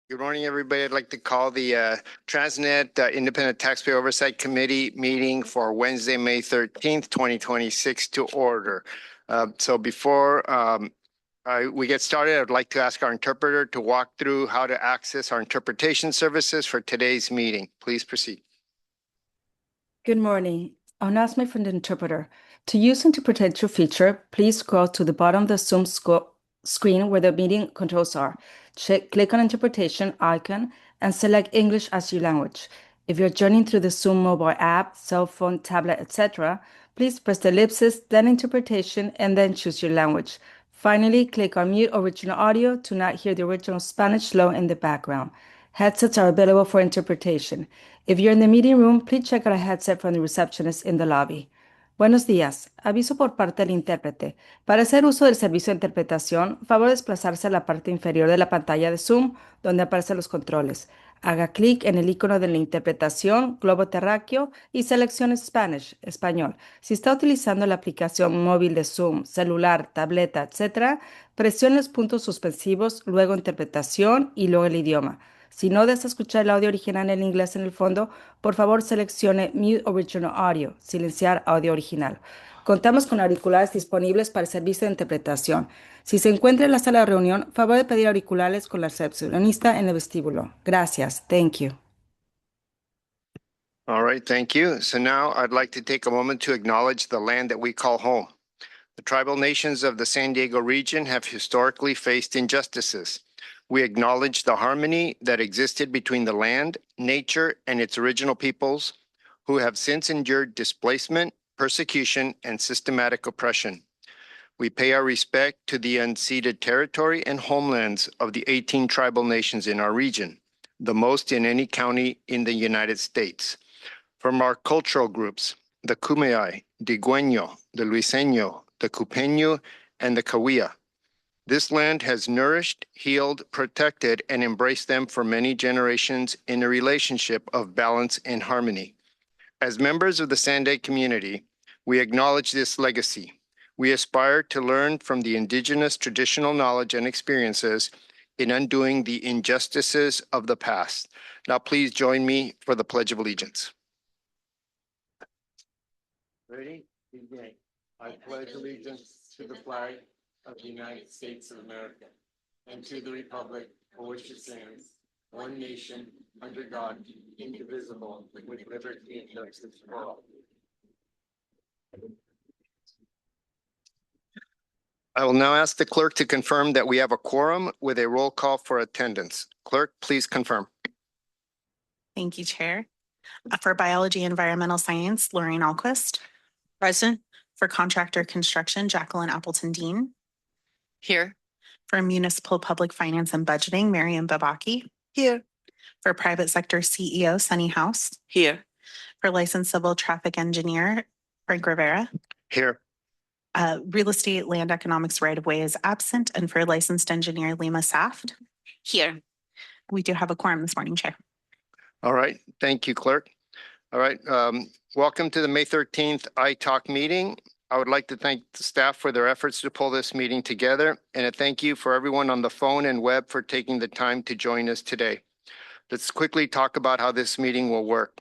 Good morning, everybody. I'd like to call the TransNet Independent Taxpayer Oversight Committee meeting for Wednesday, May 13th, 2026 to order. So before we get started, I'd like to ask our interpreter to walk through how to access our interpretation services for today's meeting. Please proceed. Good morning. Announcement from the interpreter. To use interpretation feature, please scroll to the bottom of the Zoom screen where the meeting controls are. Click on interpretation icon and select English as your language. If you're joining through the Zoom mobile app, cell phone, tablet, etc., please press the ellipsis, then interpretation, and then choose your language. Finally, click on mute original audio to not hear the original Spanish flow in the background. Headsets are available for interpretation. If you're in the meeting room, please check out a headset from the receptionist in the lobby. Buenos días. Aviso por parte del intérprete. Para hacer uso del servicio de interpretación, favor desplazarse a la parte inferior de la pantalla de Zoom, donde aparecen los controles. Haga clic en el icono de la interpretación, globo terráqueo, y seleccione Spanish, español. Si está utilizando la aplicación móvil de Zoom, celular, tableta, etc., presione los puntos suspensivos, luego interpretación y luego el idioma. Si no desea escuchar el audio original en inglés en el fondo, por favor seleccione Mute Original Audio, silenciar audio original. Contamos con auriculares disponibles para el servicio de interpretación. Si se encuentra en la sala de reunión, favor de pedir auriculares con la recepcionista en el vestíbulo. Gracias. Thank you. All right, thank you. So now I'd like to take a moment to acknowledge the land that we call home. The tribal nations of the San Diego region have historically faced injustices. We acknowledge the harmony that existed between the land, nature, and its original peoples, who have since endured displacement, persecution, and systematic oppression. We pay our respect to the unceded territory and homelands of the 18 tribal nations in our region, the most in any county in the United States. From our cultural groups, the Kumeyaay, the Gueño, the Luiseño, the Cupeño, and the Cahuilla. This land has nourished, healed, protected, and embraced them for many generations in a relationship of balance and harmony. As members of the Sandag community, we acknowledge this legacy. We aspire to learn from the indigenous traditional knowledge and experiences in undoing the injustices of the past. Now please join me for the Pledge of Allegiance. Ready? Begin. I pledge allegiance to the flag of the United States of America and to the republic for which it stands, one nation, under God, indivisible, with liberty and justice for all. I will now ask the clerk to confirm that we have a quorum with a roll call for attendance. Clerk, please confirm. Thank you, Chair. For Biology and Environmental Science, Lorraine Alquist. Present. For Contractor Construction, Jacqueline Appleton Dean. Here. For Municipal Public Finance and Budgeting, Miriam Babaki. Here. For Private Sector CEO, Sunny House. Here. For Licensed Civil Traffic Engineer, Frank Rivera. Here. Real Estate Land Economics Right-of-Way is absent, and for Licensed Engineer, Lima Saft. Here. We do have a quorum this morning, Chair. All right. Thank you, Clerk. All right. Welcome to the May 13th iTalk meeting. I would like to thank the staff for their efforts to pull this meeting together, and a thank you for everyone on the phone and web for taking the time to join us today. Let's quickly talk about how this meeting will work.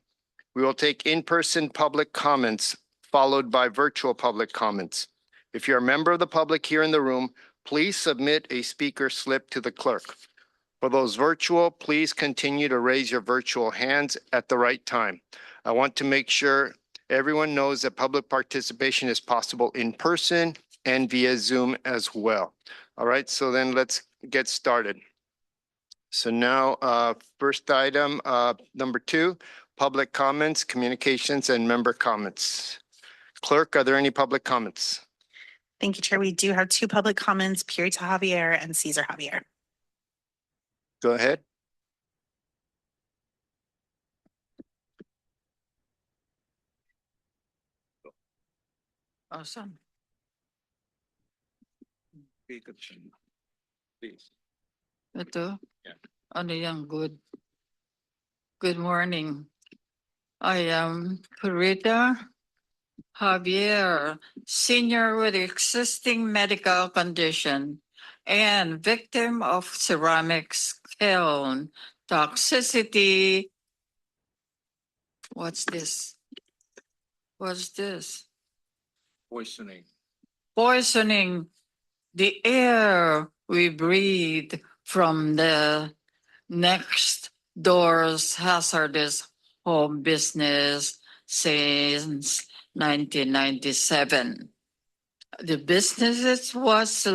We will take in-person public comments followed by virtual public comments. If you're a member of the public here in the room, please submit a speaker slip to the clerk. For those virtual, please continue to raise your virtual hands at the right time. I want to make sure everyone knows that public participation is possible in person and via Zoom as well. All right, so then let's get started. So now, first item, number 2, public comments, communications, and member comments. Clerk, are there any public comments? Thank you, Chair. We do have 2 public comments, Pierita Javier and Cesar Javier. Go ahead. Awesome. Please. Ito? Yeah. Ano yung good? Good morning. I am Pierita Javier, senior with existing medical condition. and victim of ceramics kiln toxicity. What's this? What's this? Poisoning. Poisoning the air we breathe from the next door's hazardous home business since 1997. The business was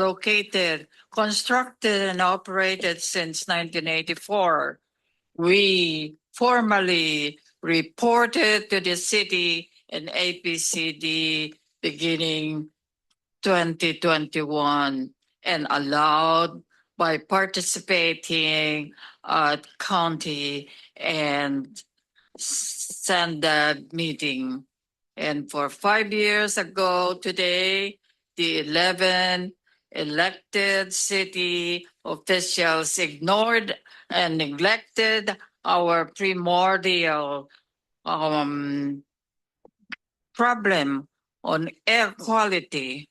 constructed and operated since 1984. We formally reported to the city and APCD beginning 2021 and allowed by participating at county and SANDAG meeting. And for 5 years ago today, the 11 elected city officials ignored and neglected our primordial problem on air quality.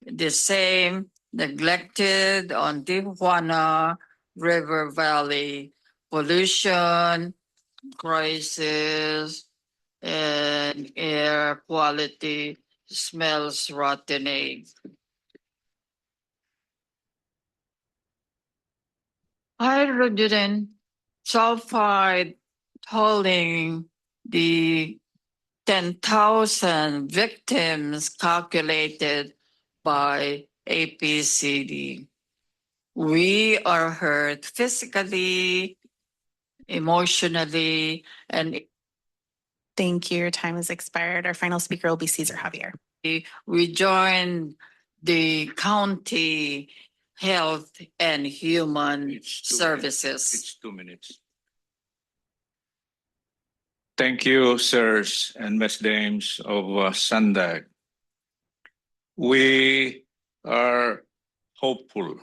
The same neglected on Tijuana River Valley pollution crisis and air quality smells rotten egg. Hydrogen sulfide tolling the 10,000 victims calculated by APCD. We are hurt physically, emotionally, and Thank you. Your time has expired. Our final speaker will be Cesar Javier. we join the county health and human services. It's 2 minutes. Thank you, sirs and Miss Dames of SANDAG. We are hopeful,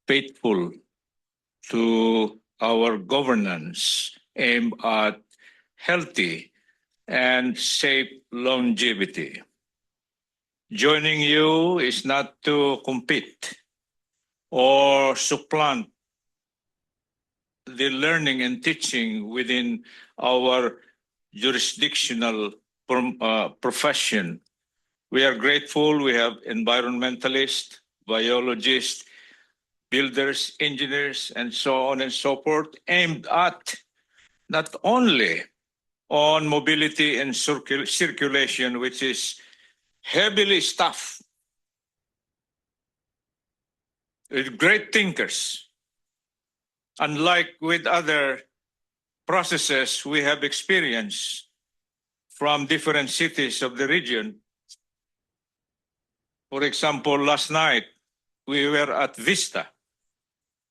faithful to our governance aimed at healthy and safe longevity. Joining you is not to compete or supplant the learning and teaching within our jurisdictional profession. We are grateful. We have environmentalists, biologists, builders, engineers, and so on and so forth, aimed at not only on mobility and circulation, which is heavily staffed with great thinkers. Unlike with other processes we have experienced from different cities of the region. For example, last night we were at Vista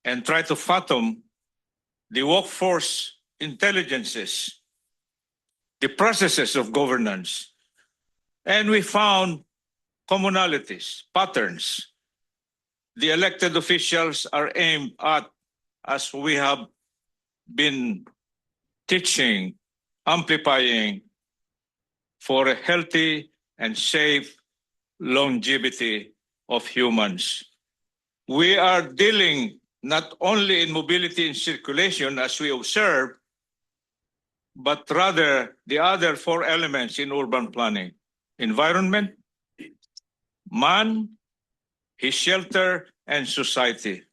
and tried to fathom the workforce intelligences, the processes of governance, and we found commonalities, patterns. The elected officials are aimed at, as we have been teaching, amplifying for a healthy and safe longevity of humans. We are dealing not only in mobility and circulation as we observe, but rather the other 4 elements in urban planning: environment, man, his shelter, and society.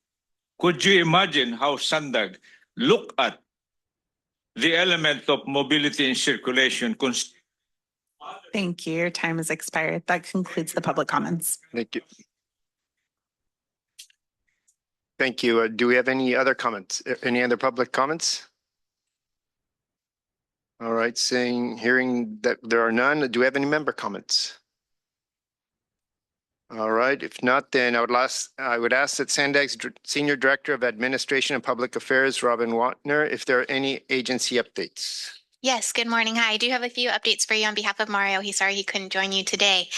Could you imagine how SANDAG look at the element of mobility and circulation? Thank you. Your time has expired. That concludes the public comments. Thank you. Thank you. Do we have any other comments? Any other public comments? All right, hearing that there are none, do we have any member comments? All right, if not, then I would ask that SANDAG's Senior Director of Administration and Public Affairs, Robin Watner, if there are any agency updates. Yes, good morning. Hi, I do have a few updates for you on behalf of Mario. He's sorry he couldn't join you today.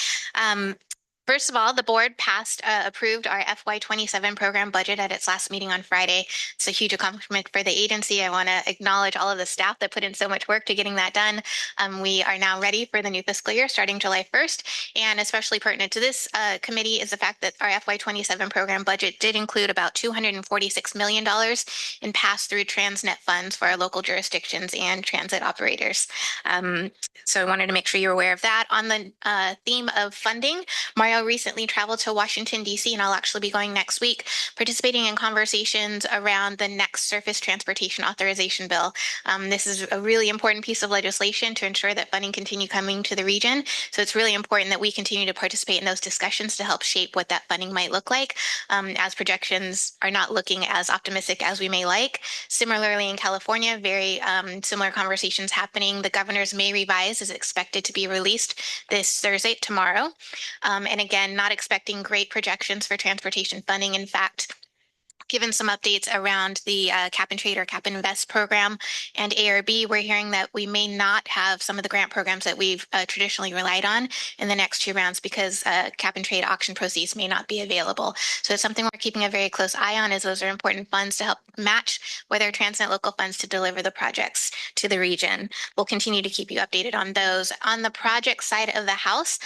First of all, the board approved our FY27 program budget at its last meeting on Friday. It's a huge accomplishment for the agency. I want to acknowledge all of the staff that put in so much work to getting that done. We are now ready for the new fiscal year starting July 1st. And especially pertinent to this committee is the fact that our FY27 program budget did include about $246 million in pass-through TransNet funds for our local jurisdictions and transit operators. So I wanted to make sure you're aware of that. On the theme of funding, Mario recently traveled to Washington, D.C., and I'll actually be going next week, participating in conversations around the next Surface Transportation Authorization Bill. This is a really important piece of legislation to ensure that funding continue coming to the region. So it's really important that we continue to participate in those discussions to help shape what that funding might look like, as projections are not looking as optimistic as we may like. Similarly, in California, very similar conversations happening. The governor's May revise is expected to be released this Thursday, tomorrow. And again, not expecting great projections for transportation funding. In fact, given some updates around the cap and trade or cap and invest program and ARB, we're hearing that we may not have some of the grant programs that we've traditionally relied on in the next 2 rounds because cap and trade auction proceeds may not be available. So it's something we're keeping a very close eye on, as those are important funds to help match with our TransNet local funds to deliver the projects to the region. We'll continue to keep you updated on those. On the project side of the house,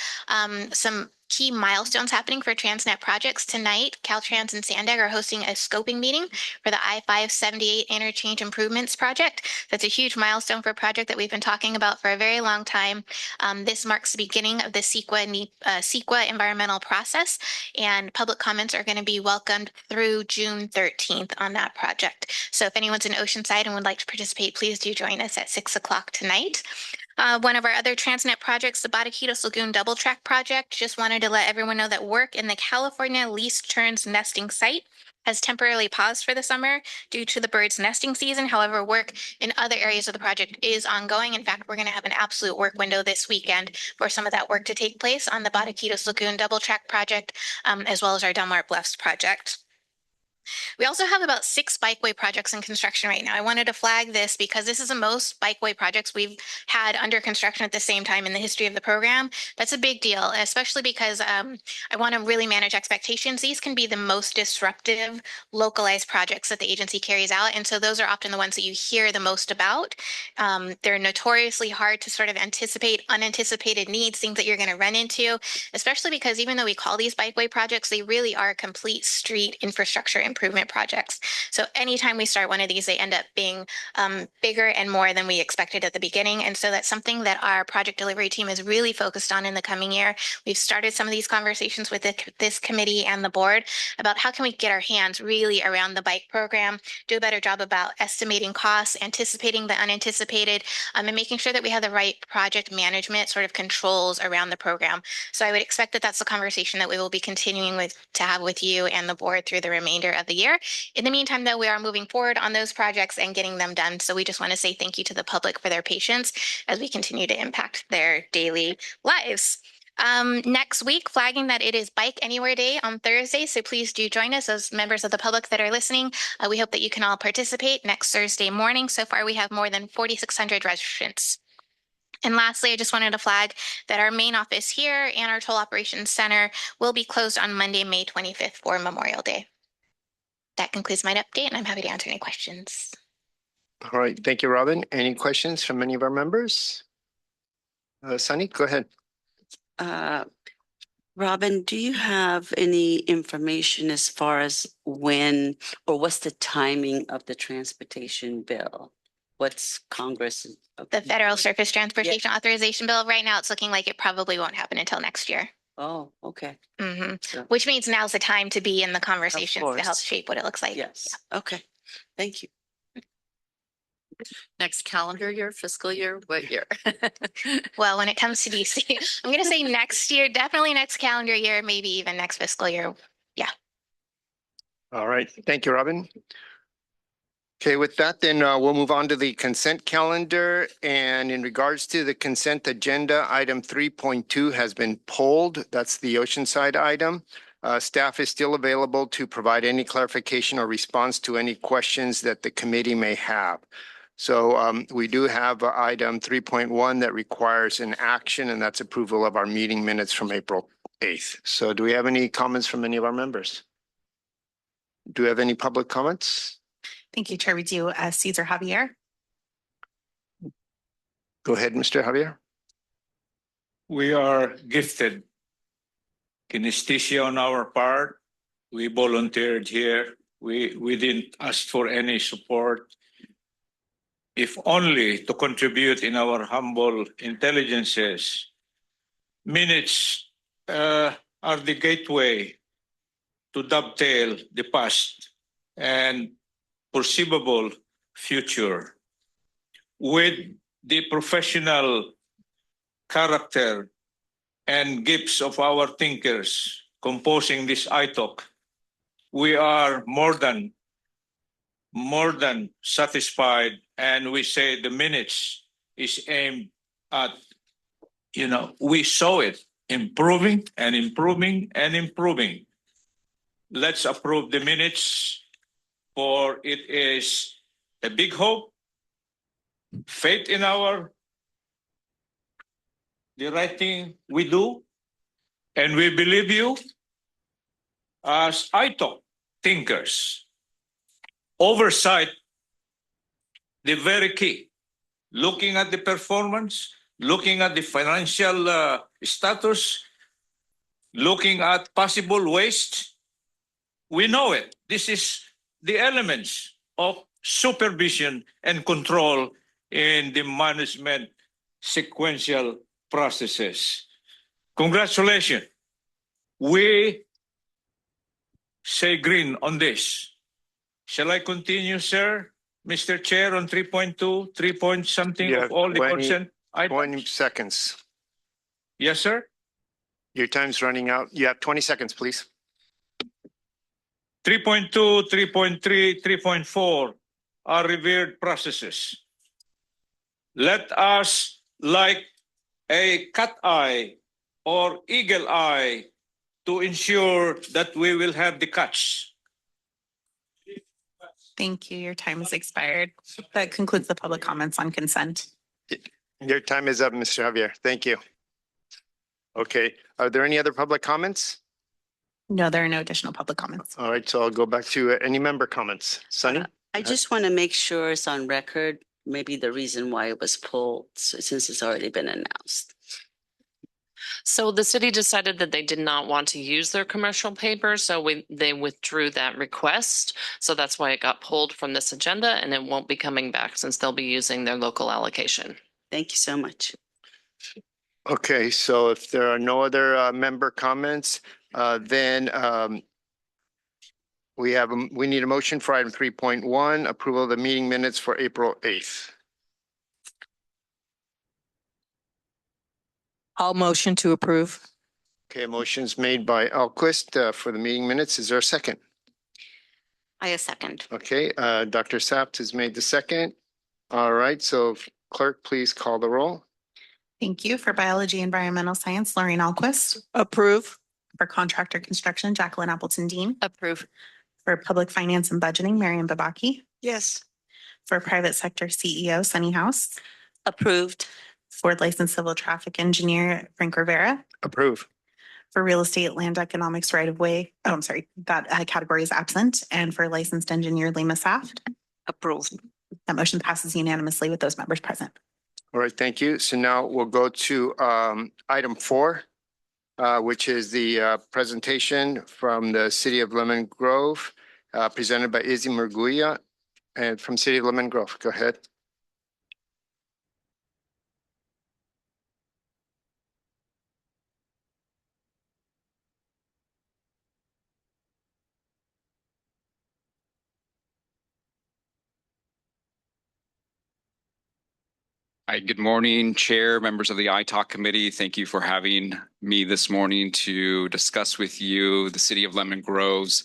some key milestones happening for TransNet projects tonight. Caltrans and SANDAG are hosting a scoping meeting for the I-578 Interchange Improvements Project. That's a huge milestone for a project that we've been talking about for a very long time. This marks the beginning of the CEQA environmental process, and public comments are going to be welcomed through June 13th on that project. So if anyone's in Oceanside and would like to participate, please do join us at 6 o'clock tonight. One of our other TransNet projects, the Bataquitos Lagoon Double Track Project, just wanted to let everyone know that work in the California Least Terns nesting site has temporarily paused for the summer due to the birds' nesting season. However, work in other areas of the project is ongoing. In fact, we're going to have an absolute work window this weekend for some of that work to take place on the Bataquitos Lagoon Double Track Project, as well as our Del Mar Bluffs project. We also have about 6 bikeway projects in construction right now. I wanted to flag this because this is the most bikeway projects we've had under construction at the same time in the history of the program. That's a big deal, especially because I want to really manage expectations. These can be the most disruptive, localized projects that the agency carries out. And so those are often the ones that you hear the most about. They're notoriously hard to sort of anticipate unanticipated needs, things that you're going to run into, especially because even though we call these bikeway projects, they really are complete street infrastructure improvement projects. So anytime we start one of these, they end up being bigger and more than we expected at the beginning. And so that's something that our project delivery team is really focused on in the coming year. We've started some of these conversations with this committee and the board about how can we get our hands really around the bike program, do a better job about estimating costs, anticipating the unanticipated, and making sure that we have the right project management sort of controls around the program. So I would expect that that's the conversation that we will be continuing to have with you and the board through the remainder of the year. In the meantime, though, we are moving forward on those projects and getting them done. So we just want to say thank you to the public for their patience as we continue to impact their daily lives. Next week, flagging that it is Bike Anywhere Day on Thursday. So please do join us as members of the public that are listening. We hope that you can all participate next Thursday morning. So far, we have more than 4,600 registrants. And lastly, I just wanted to flag that our main office here and our toll operations center will be closed on Monday, May 25th for Memorial Day. That concludes my update, and I'm happy to answer any questions. All right. Thank you, Robin. Any questions from any of our members? Sunny, go ahead. Robin, do you have any information as far as when or what's the timing of the transportation bill? What's Congress? The Federal Surface Transportation Authorization Bill, right now it's looking like it probably won't happen until next year. Oh, okay. Mm-hmm. So, which means now's the time to be in the conversation to help shape what it looks like. yes. Okay. Thank you. Next calendar year, fiscal year, what year? Well, when it comes to DC, I'm going to say next year, definitely next calendar year, maybe even next fiscal year. Yeah. All right. Thank you, Robin. Okay, with that, then we'll move on to the consent calendar. And in regards to the consent agenda, item 3.2 has been pulled. That's the Oceanside item. Staff is still available to provide any clarification or response to any questions that the committee may have. So we do have item 3.1 that requires an action, and that's approval of our meeting minutes from April 8th. So do we have any comments from any of our members? Do we have any public comments? Thank you, Chair. We do. Cesar Javier. Go ahead, Mr. Javier. We are gifted kinesthesia on our part. We volunteered here. We didn't ask for any support. If only to contribute in our humble intelligences. Minutes are the gateway to dovetail the past and perceivable future with the professional character and gifts of our thinkers composing this iTalk. We are more than satisfied, and we say the minutes is aimed at, we saw it improving and improving and improving. Let's approve the minutes, for it is a big hope, faith in the right thing we do, and we believe you as iTalk thinkers. Oversight, the very key. Looking at the performance, looking at the financial status, looking at possible waste. We know it. This is the elements of supervision and control in the management sequential processes. Congratulations. We say green on this. Shall I continue, sir? Mr. Chair, on 3.2, 3 point something Yeah, of all the 20 consent 20 items? seconds. Yes, sir. Your time's running out. You have 20 seconds, please. 3.2, 3.3, 3.4 are revered processes. Let us, like a cat eye or eagle eye, to ensure that we will have the catch. Thank you. Your time has expired. That concludes the public comments on consent. Your time is up, Mr. Javier. Thank you. Okay, are there any other public comments? No, there are no additional public comments. All right, so I'll go back to any member comments. Sunny? I just want to make sure it's on record, maybe the reason why it was pulled, since it's already been announced. So the city decided that they did not want to use their commercial paper, so they withdrew that request. So that's why it got pulled from this agenda, and it won't be coming back since they'll be using their local allocation. Thank you so much. Okay, so if there are no other member comments, then we need a motion for item 3.1, approval of the meeting minutes for April 8th. I'll motion to approve. Okay, a motion's made by Alquist for the meeting minutes. Is there a second? I a second. Okay, Dr. Sapt has made the second. All right, so clerk, please call the roll. Thank you. For biology, environmental science, Lorraine Alquist. Approve. For contractor construction, Jacqueline Appleton Dean. Approve. For public finance and budgeting, Mariam Babaki. Yes. For private sector CEO, Sunny House. Approved. For licensed civil traffic engineer, Frank Rivera. Approve. For real estate, land economics, right of way. Oh, I'm sorry, that category is absent. And for licensed engineer, Lima Saft. Approved. That motion passes unanimously with those members present. All right, thank you. So now we'll go to item 4, which is the presentation from the City of Lemon Grove, presented by Izzy Murguia, and from City of Lemon Grove. Go ahead. Hi, good morning, Chair, members of the ITALK Committee. Thank you for having me this morning to discuss with you the City of Lemon Grove's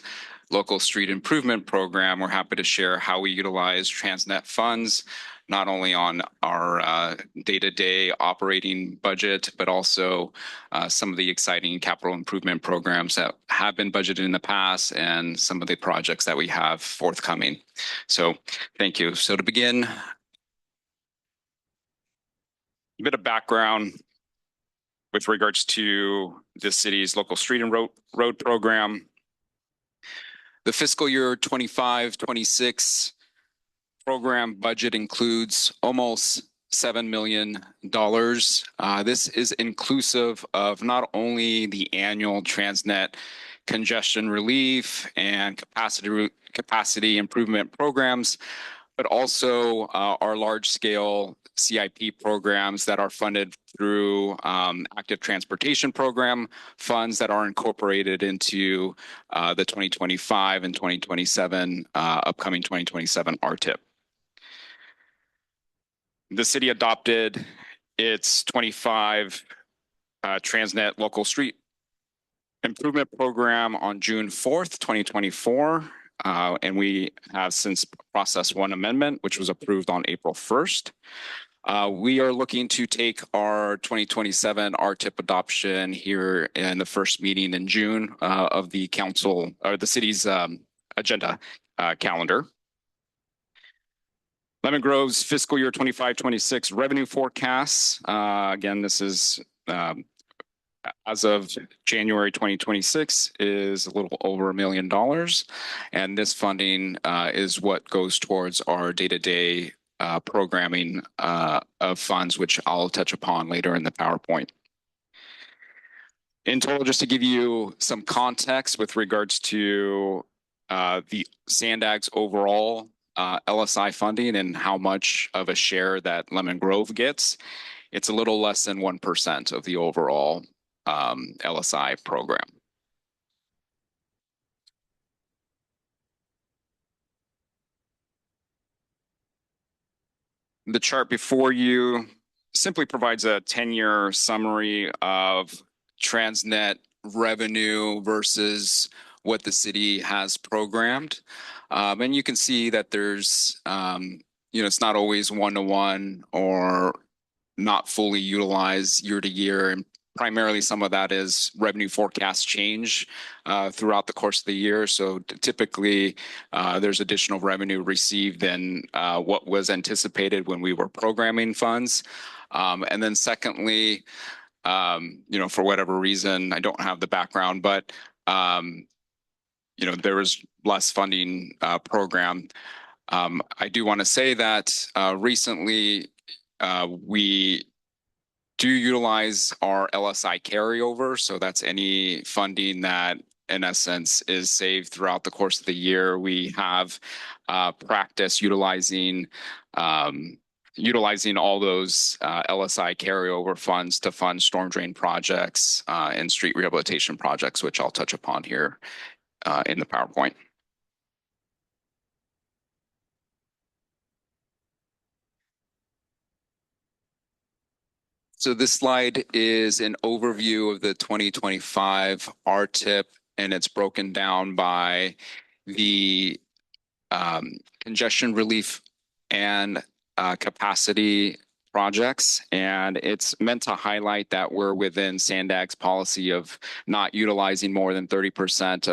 local street improvement program. We're happy to share how we utilize TransNet funds, not only on our day-to-day operating budget, but also some of the exciting capital improvement programs that have been budgeted in the past and some of the projects that we have forthcoming. So thank you. So to begin, a bit of background. with regards to the city's local street and road program. The fiscal year 25-26 program budget includes almost $7 million. This is inclusive of not only the annual TransNet congestion relief and capacity improvement programs, but also our large-scale CIP programs that are funded through active transportation program funds that are incorporated into the 2025 and 2027 upcoming 2027 RTIP. The city adopted its 25 TransNet local street improvement program on June 4th, 2024. And we have since processed one amendment, which was approved on April 1st. We are looking to take our 2027 RTIP adoption here in the first meeting in June of the council or the city's agenda calendar. Lemon Grove's fiscal year 25-26 revenue forecasts. Again, this is as of January 2026 is a little over $1 million. And this funding is what goes towards our day-to-day programming of funds, which I'll touch upon later in the PowerPoint. In total, just to give you some context with regards to the SANDAG's overall LSI funding and how much of a share that Lemon Grove gets, it's a little less than 1% of the overall LSI program. The chart before you simply provides a 10-year summary of TransNet revenue versus what the city has programmed. And you can see that there's, it's not always one-to-one or not fully utilized year to year. And primarily some of that is revenue forecast change throughout the course of the year. So typically there's additional revenue received than what was anticipated when we were programming funds. And then secondly, for whatever reason, I don't have the background, but there was less funding program. I do want to say that recently we do utilize our LSI carryover. So that's any funding that in essence is saved throughout the course of the year. We have practice utilizing all those LSI carryover funds to fund storm drain projects and street rehabilitation projects, which I'll touch upon here in the PowerPoint. So this slide is an overview of the 2025 RTIP, and it's broken down by the congestion relief and capacity projects. And it's meant to highlight that we're within SANDAG's policy of not utilizing more than 30%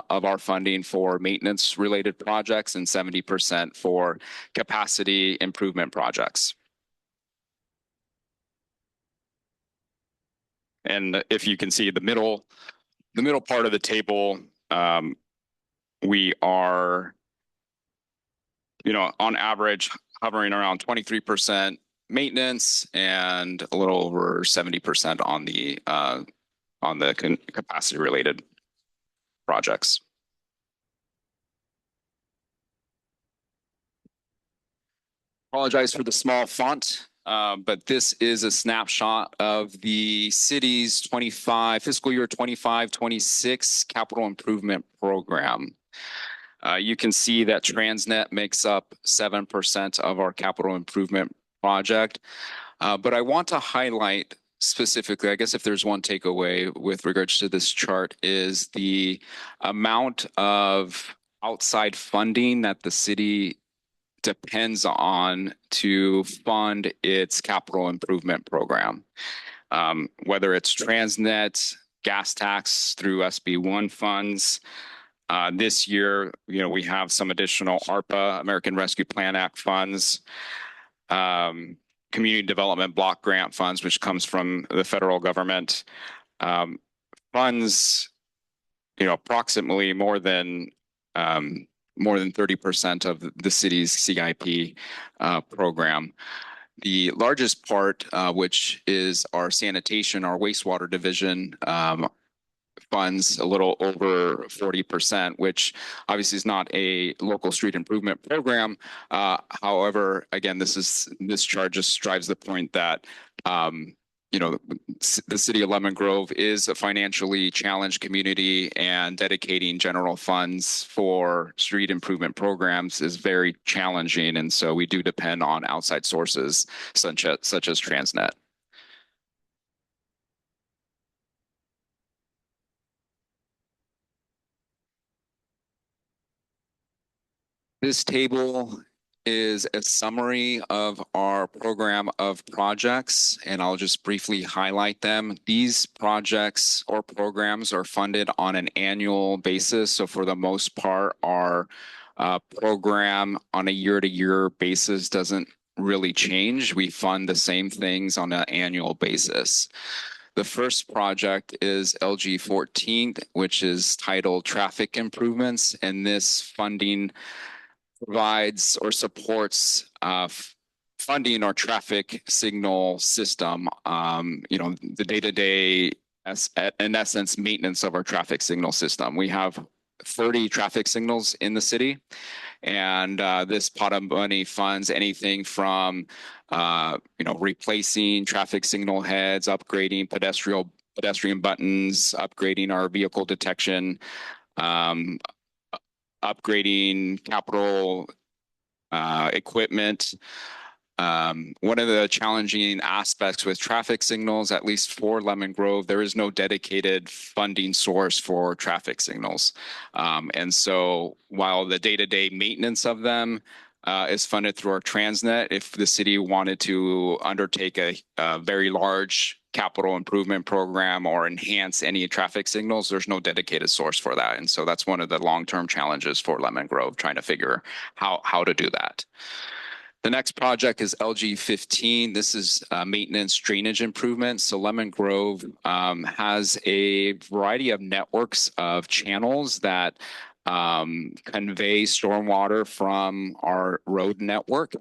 of our funding for maintenance related projects and 70% for capacity improvement projects. And if you can see the middle part of the table, we are, on average hovering around 23% maintenance and a little over 70% on the capacity related projects. Apologize for the small font. But this is a snapshot of the city's fiscal year 25-26 capital improvement program. You can see that TransNet makes up 7% of our capital improvement project. But I want to highlight specifically, I guess if there's one takeaway with regards to this chart, is the amount of outside funding that the city depends on to fund its capital improvement program. Whether it's TransNet, gas tax through SB1 funds. This year, we have some additional ARPA, American Rescue Plan Act funds. community development block grant funds, which comes from the federal government, funds, approximately more than 30% of the city's CIP program. The largest part, which is our sanitation, our wastewater division, funds a little over 40%, which obviously is not a local street improvement program. However, again, this chart just drives the point that the city of Lemon Grove is a financially challenged community, and dedicating general funds for street improvement programs is very challenging. And so we do depend on outside sources such as TransNet. This table is a summary of our program of projects, and I'll just briefly highlight them. These projects or programs are funded on an annual basis. So for the most part, our program on a year-to-year basis doesn't really change. We fund the same things on an annual basis. The first project is LG 14, which is titled Traffic Improvements, and this funding provides or supports funding our traffic signal system, the day-to-day, in essence, maintenance of our traffic signal system. We have 30 traffic signals in the city, and this pot of money funds anything from, replacing traffic signal heads, upgrading pedestrian buttons, upgrading our vehicle detection, upgrading capital equipment. One of the challenging aspects with traffic signals, at least for Lemon Grove, there is no dedicated funding source for traffic signals. And so while the day-to-day maintenance of them is funded through our TransNet, if the city wanted to undertake a very large capital improvement program or enhance any traffic signals, there's no dedicated source for that. And so that's one of the long-term challenges for Lemon Grove, trying to figure how to do that. The next project is LG 15. This is maintenance drainage improvements. So Lemon Grove has a variety of networks of channels that convey stormwater from our road network.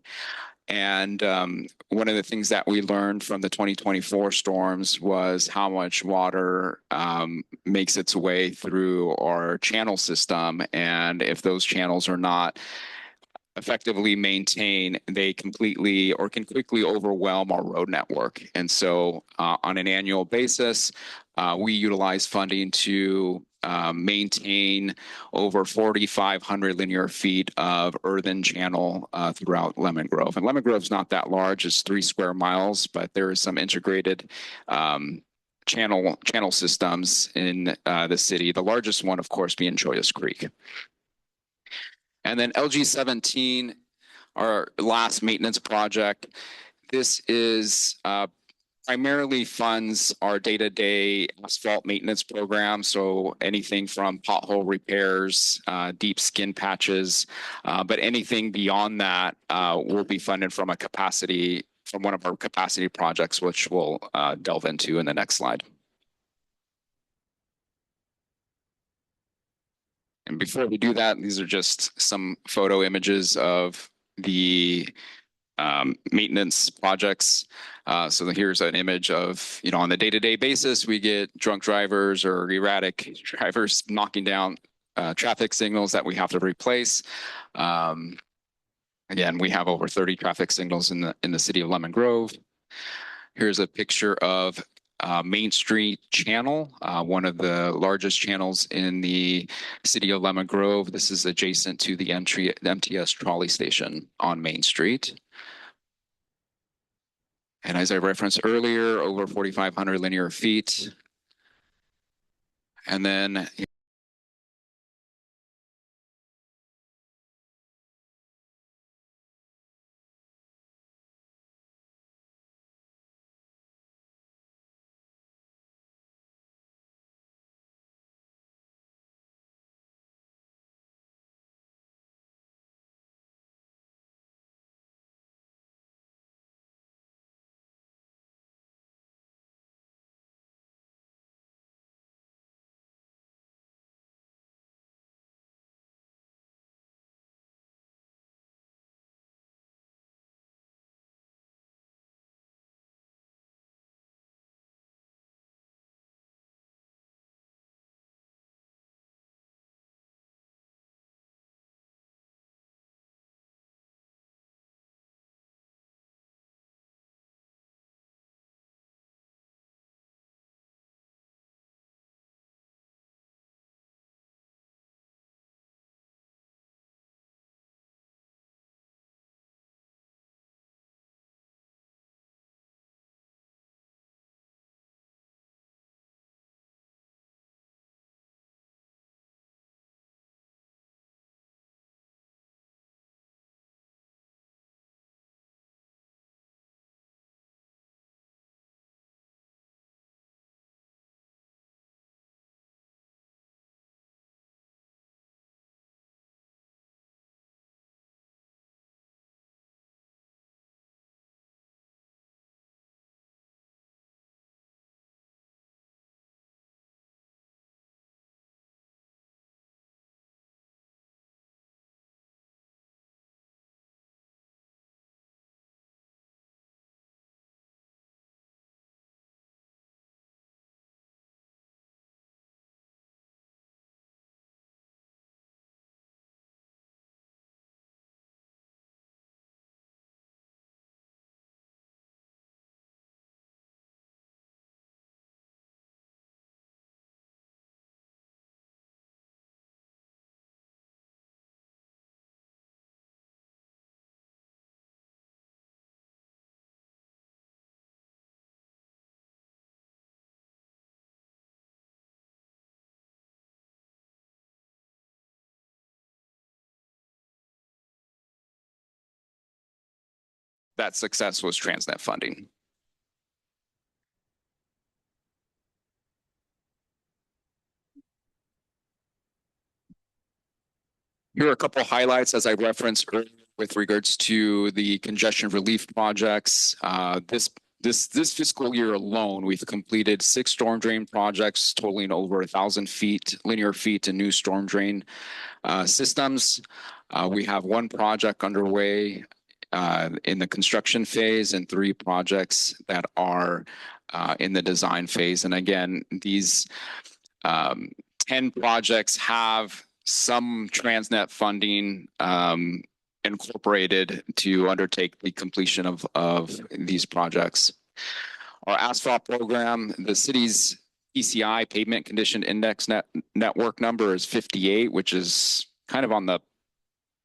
And one of the things that we learned from the 2024 storms was how much water makes its way through our channel system. And if those channels are not effectively maintained, they completely or can quickly overwhelm our road network. And so on an annual basis, we utilize funding to maintain over 4,500 linear feet of earthen channel throughout Lemon Grove. And Lemon Grove's not that large, it's 3 square miles, but there is some integrated channel systems in the city. The largest one, of course, being Choyas Creek. And then LG 17, our last maintenance project. This is primarily funds our day-to-day asphalt maintenance program. So anything from pothole repairs, deep skin patches, but anything beyond that will be funded from one of our capacity projects, which we'll delve into in the next slide. And before we do that, these are just some photo images of the maintenance projects. So here's an image of, on the day-to-day basis, we get drunk drivers or erratic drivers knocking down traffic signals that we have to replace. Again, we have over 30 traffic signals in the city of Lemon Grove. Here's a picture of Main Street channel, one of the largest channels in the city of Lemon Grove. This is adjacent to the MTS trolley station on Main Street. And as I referenced earlier, over 4,500 linear feet. And then that success was TransNet funding. Here are a couple of highlights as I referenced earlier with regards to the congestion relief projects. This fiscal year alone, we've completed 6 storm drain projects totaling over 1,000 linear feet to new storm drain systems. We have 1 project underway in the construction phase and 3 projects that are in the design phase. And again, these 10 projects have some TransNet funding incorporated to undertake the completion of these projects. Our asphalt program, the city's PCI, pavement condition index network number is 58, which is kind of on the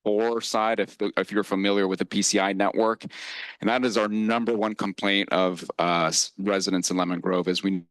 poor side if you're familiar with the PCI network. And that is our #1 complaint of residents in Lemon Grove is we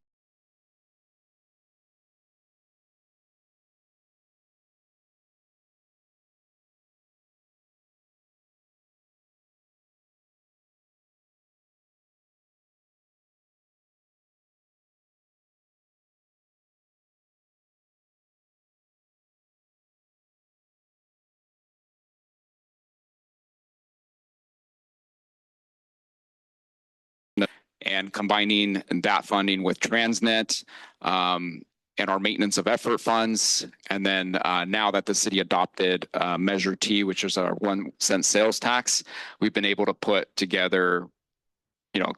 and combining that funding with TransNet and our maintenance of effort funds. And then now that the city adopted Measure T, which is our 1-cent sales tax, we've been able to put together,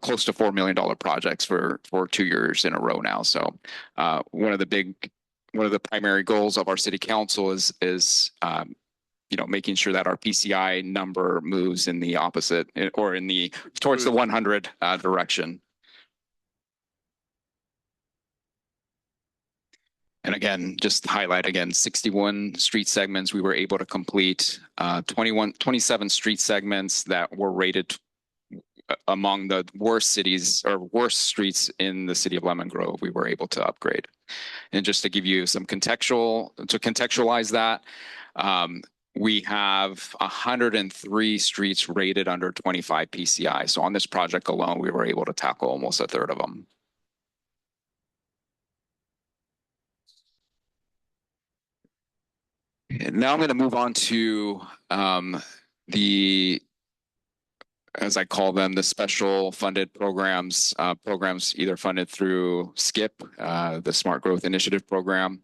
close to $4 million projects for 2 years in a row now. So one of the primary goals of our city council is making sure that our PCI number moves in the opposite or towards the 100 direction. And again, just to highlight again, 61 street segments we were able to complete, 27 street segments that were rated among the worst streets in the city of Lemon Grove, we were able to upgrade. And just to give you some contextualize that, we have 103 streets rated under 25 PCI. So on this project alone, we were able to tackle almost a third of them. And now I'm going to move on to as I call them, the special funded programs either funded through SCIP, the Smart Growth Initiative Program.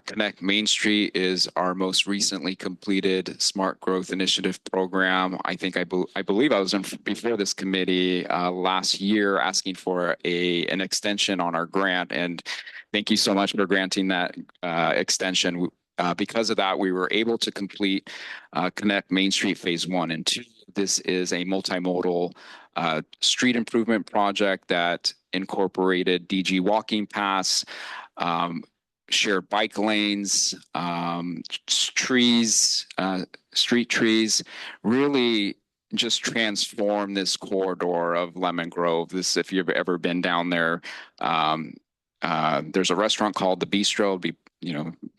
Connect Main Street is our most recently completed Smart Growth Initiative Program. I believe I was before this committee last year asking for an extension on our grant, and thank you so much for granting that extension. Because of that, we were able to complete Connect Main Street Phase 1 and 2. This is a multimodal street improvement project that incorporated DG walking paths, shared bike lanes, trees, street trees, really just transform this corridor of Lemon Grove. If you've ever been down there, there's a restaurant called The Bistro. It'd be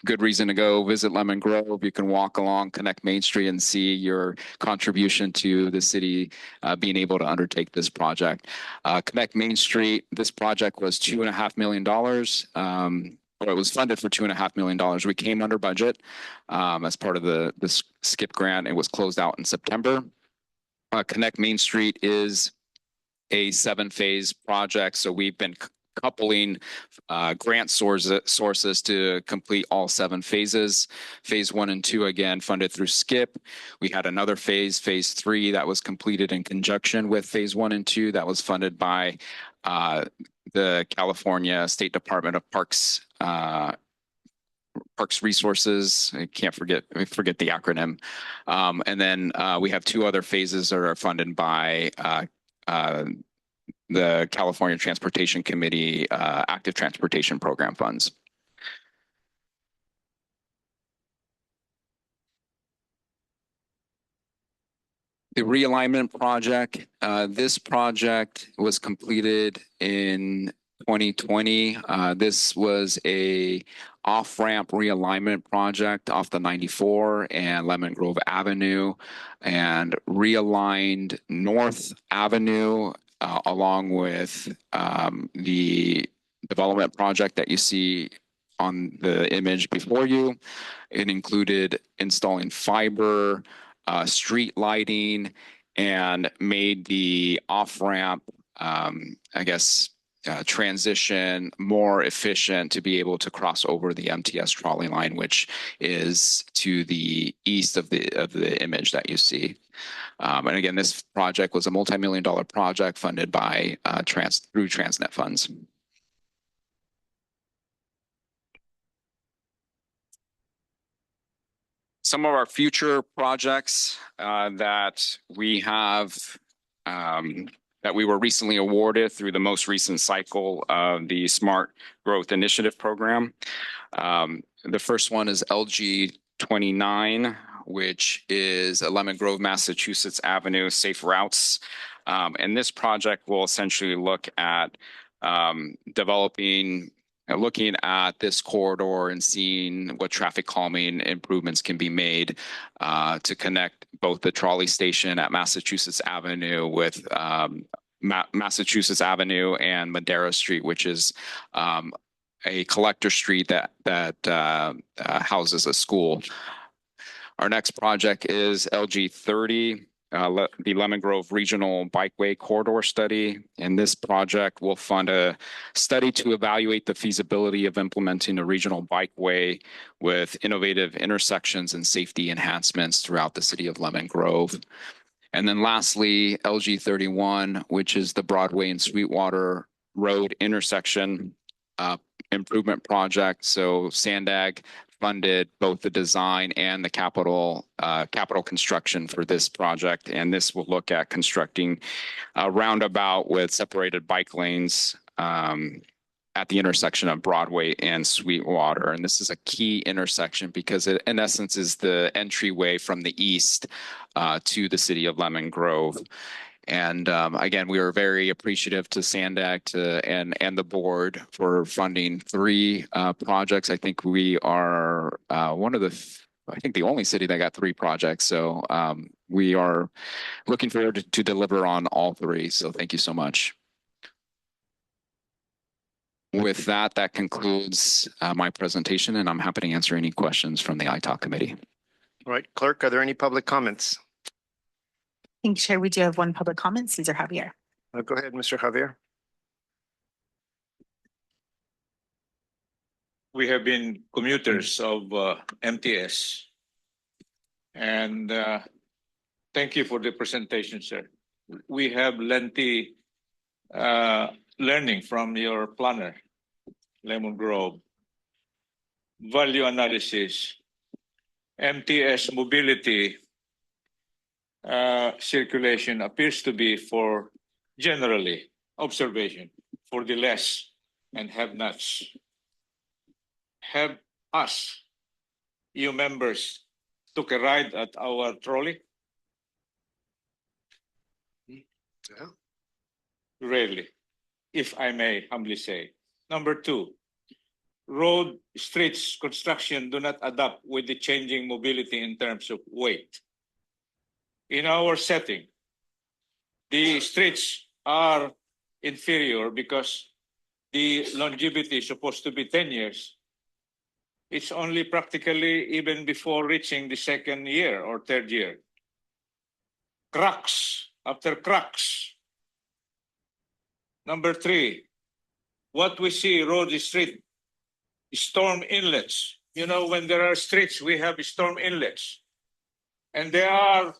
good reason to go visit Lemon Grove. You can walk along Connect Main Street and see your contribution to the city being able to undertake this project. Connect Main Street, this project was $2.5 million. Or it was funded for $2.5 million. We came under budget as part of the SCIP grant. It was closed out in September. Connect Main Street is a 7-phase project. So we've been coupling grant sources to complete all 7 phases. Phase 1 and 2, again, funded through SCIP. We had another phase 3, that was completed in conjunction with phase 1 and 2 that was funded by the California State Department of Parks Resources. I forget the acronym. And then we have 2 other phases that are funded by the California Transportation Committee Active Transportation Program funds. The realignment project, this project was completed in 2020. This was a off-ramp realignment project off the 94 and Lemon Grove Avenue, and realigned North Avenue along with the development project that you see on the image before you. It included installing fiber, street lighting, and made the off-ramp, transition more efficient to be able to cross over the MTS trolley line, which is to the east of the image that you see. And again, this project was a multi-million-dollar project funded by through TransNet funds. Some of our future projects that we have that we were recently awarded through the most recent cycle of the Smart Growth Initiative Program. The first one is LG 29, which is a Lemon Grove, Massachusetts Avenue Safe Routes. And this project will essentially look at looking at this corridor and seeing what traffic calming improvements can be made to connect both the trolley station at Massachusetts Avenue with Massachusetts Avenue and Madera Street, which is a collector street that houses a school. Our next project is LG 30. The Lemon Grove Regional Bikeway Corridor Study. And this project will fund a study to evaluate the feasibility of implementing a regional bikeway with innovative intersections and safety enhancements throughout the city of Lemon Grove. And then lastly, LG 31, which is the Broadway and Sweetwater Road intersection improvement project. So SANDAG funded both the design and the capital construction for this project. And this will look at constructing a roundabout with separated bike lanes at the intersection of Broadway and Sweetwater. And this is a key intersection because it, in essence, is the entryway from the east to the city of Lemon Grove. And again, we are very appreciative to SANDAG and the board for funding 3 projects. I think we are the only city that got 3 projects. So we are looking forward to deliver on all 3. So thank you so much. With that, that concludes my presentation, and I'm happy to answer any questions from the ITALK committee. All right, Clerk, are there any public comments? Thank you, Chair. We do have one public comment, Cesar Javier. Go ahead, Mr. Javier. We have been commuters of MTS. And thank you for the presentation, sir. We have lengthy learning from your planner, Lemon Grove. Value analysis, MTS mobility circulation appears to be for generally observation for the less and have-nots. Have us, you members, took a ride at our trolley? Yeah. Rarely, if I may humbly say. Number 2, road, streets, construction do not adapt with the changing mobility in terms of weight. In our setting, the streets are inferior because the longevity is supposed to be 10 years. It's only practically even before reaching the 2nd year or 3rd year. Cracks after cracks. Number 3, what we see road, street, storm inlets. You know, when there are streets, we have storm inlets. And they are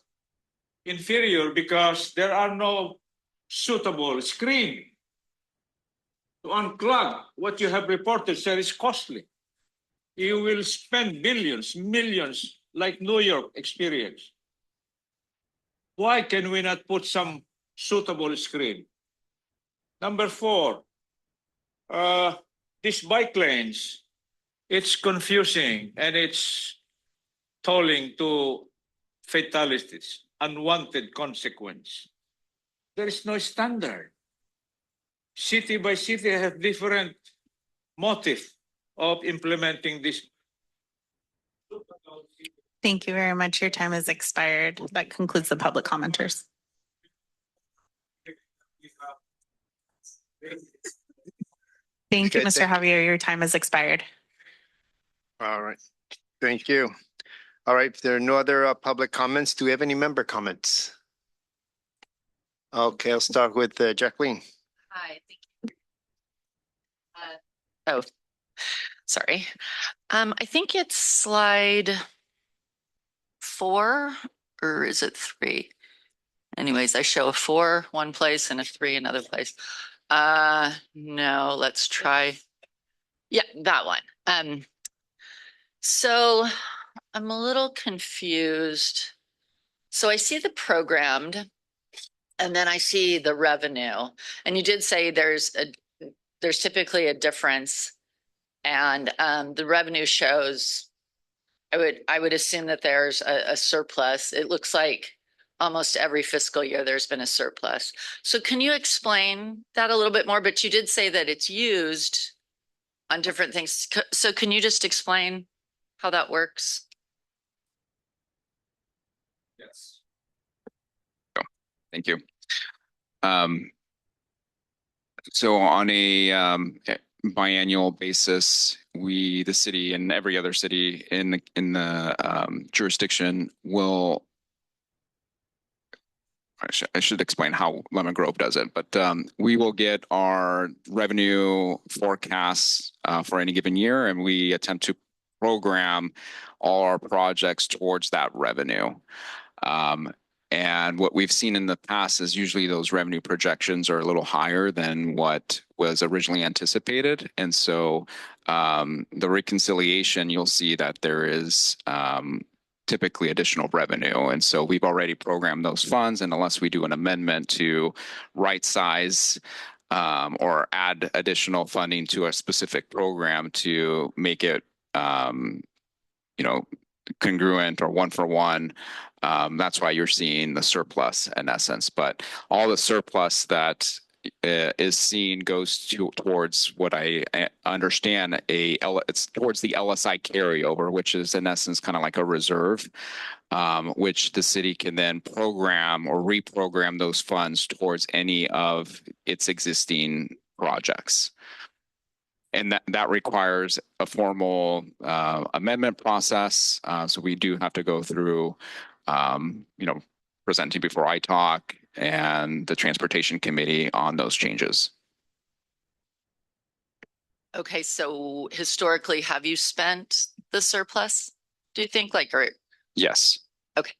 inferior because there are no suitable screen to unclog. What you have reported, sir, is costly. You will spend billions, millions, like New York experience. Why can we not put some suitable screen? Number 4, these bike lanes, it's confusing and it's tolling to fatalities, unwanted consequence. There is no standard. city by city have different motive of implementing this. Thank you very much. Your time has expired. That concludes the public commenters. Thank you, Okay, Mr. Javier. Your time has expired. All right. Thank you. All right. If there are no other public comments, do we have any member comments? Okay, I'll start with Jacqueline. Hi, thank you. Oh, sorry. I think it's slide 4, or is it 3? Anyways, I show a 4 one place and a 3 another place. No, let's try. Yeah, that one. So I'm a little confused. So I see the programmed, and then I see the revenue. And you did say there's typically a difference, and the revenue shows. I would assume that there's a surplus. It looks like almost every fiscal year there's been a surplus. So can you explain that a little bit more? But you did say that it's used on different things. So can you just explain how that works? Yes. Oh, thank you. So on a biannual basis, the city and every other city in the jurisdiction will. I should explain how Lemon Grove does it, but we will get our revenue forecasts for any given year, and we attempt to program all our projects towards that revenue. And what we've seen in the past is usually those revenue projections are a little higher than what was originally anticipated. And so the reconciliation, you'll see that there is typically additional revenue. And so we've already programmed those funds, and unless we do an amendment to right size or add additional funding to a specific program to make it, congruent or one for one, that's why you're seeing the surplus in essence. But all the surplus that is seen goes towards what I understand it's towards the LSI carryover, which is in essence kind of like a reserve, which the city can then program or reprogram those funds towards any of its existing projects. And that requires a formal amendment process. So we do have to go through, presenting before ITALK and the Transportation Committee on those changes. Okay, so historically, have you spent the surplus? Do you think Yes. Okay.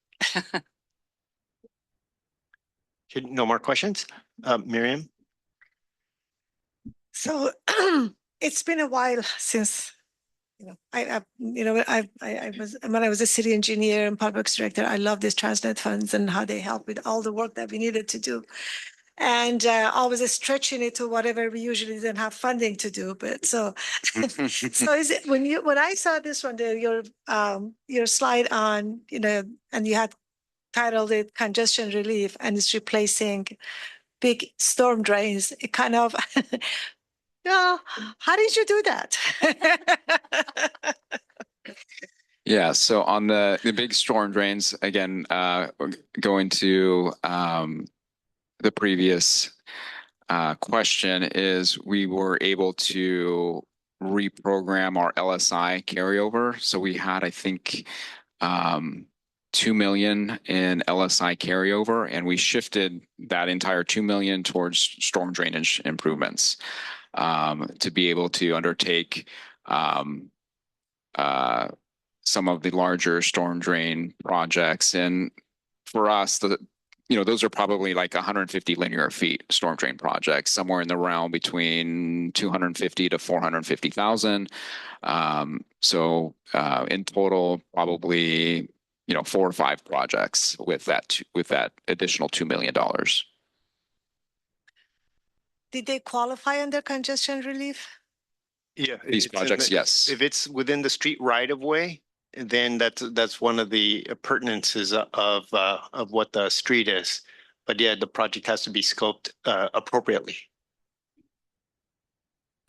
No more questions? Miriam? So it's been a while since I was, when I was a city engineer and public director, I love these TransNet funds and how they help with all the work that we needed to do. And always stretching it to whatever we usually didn't have funding to do. But so is it when I saw this one, your slide on, and you had titled it congestion relief, and it's replacing big storm drains, it kind of how did you do that? Yeah, so on the big storm drains, again, going to the previous question, is we were able to reprogram our LSI carryover. So we had, I think, 2 million in LSI carryover, and we shifted that entire 2 million towards storm drainage improvements to be able to undertake some of the larger storm drain projects. And for us, those are probably like 150 linear feet storm drain projects, somewhere in the realm between 250 to 450,000. So in total, probably 4 or 5 projects with that additional $2 million. Did they qualify under congestion relief? Yeah. These projects, yes. If it's within the street right of way, then that's one of the pertinences of what the street is. But yeah, the project has to be scoped appropriately.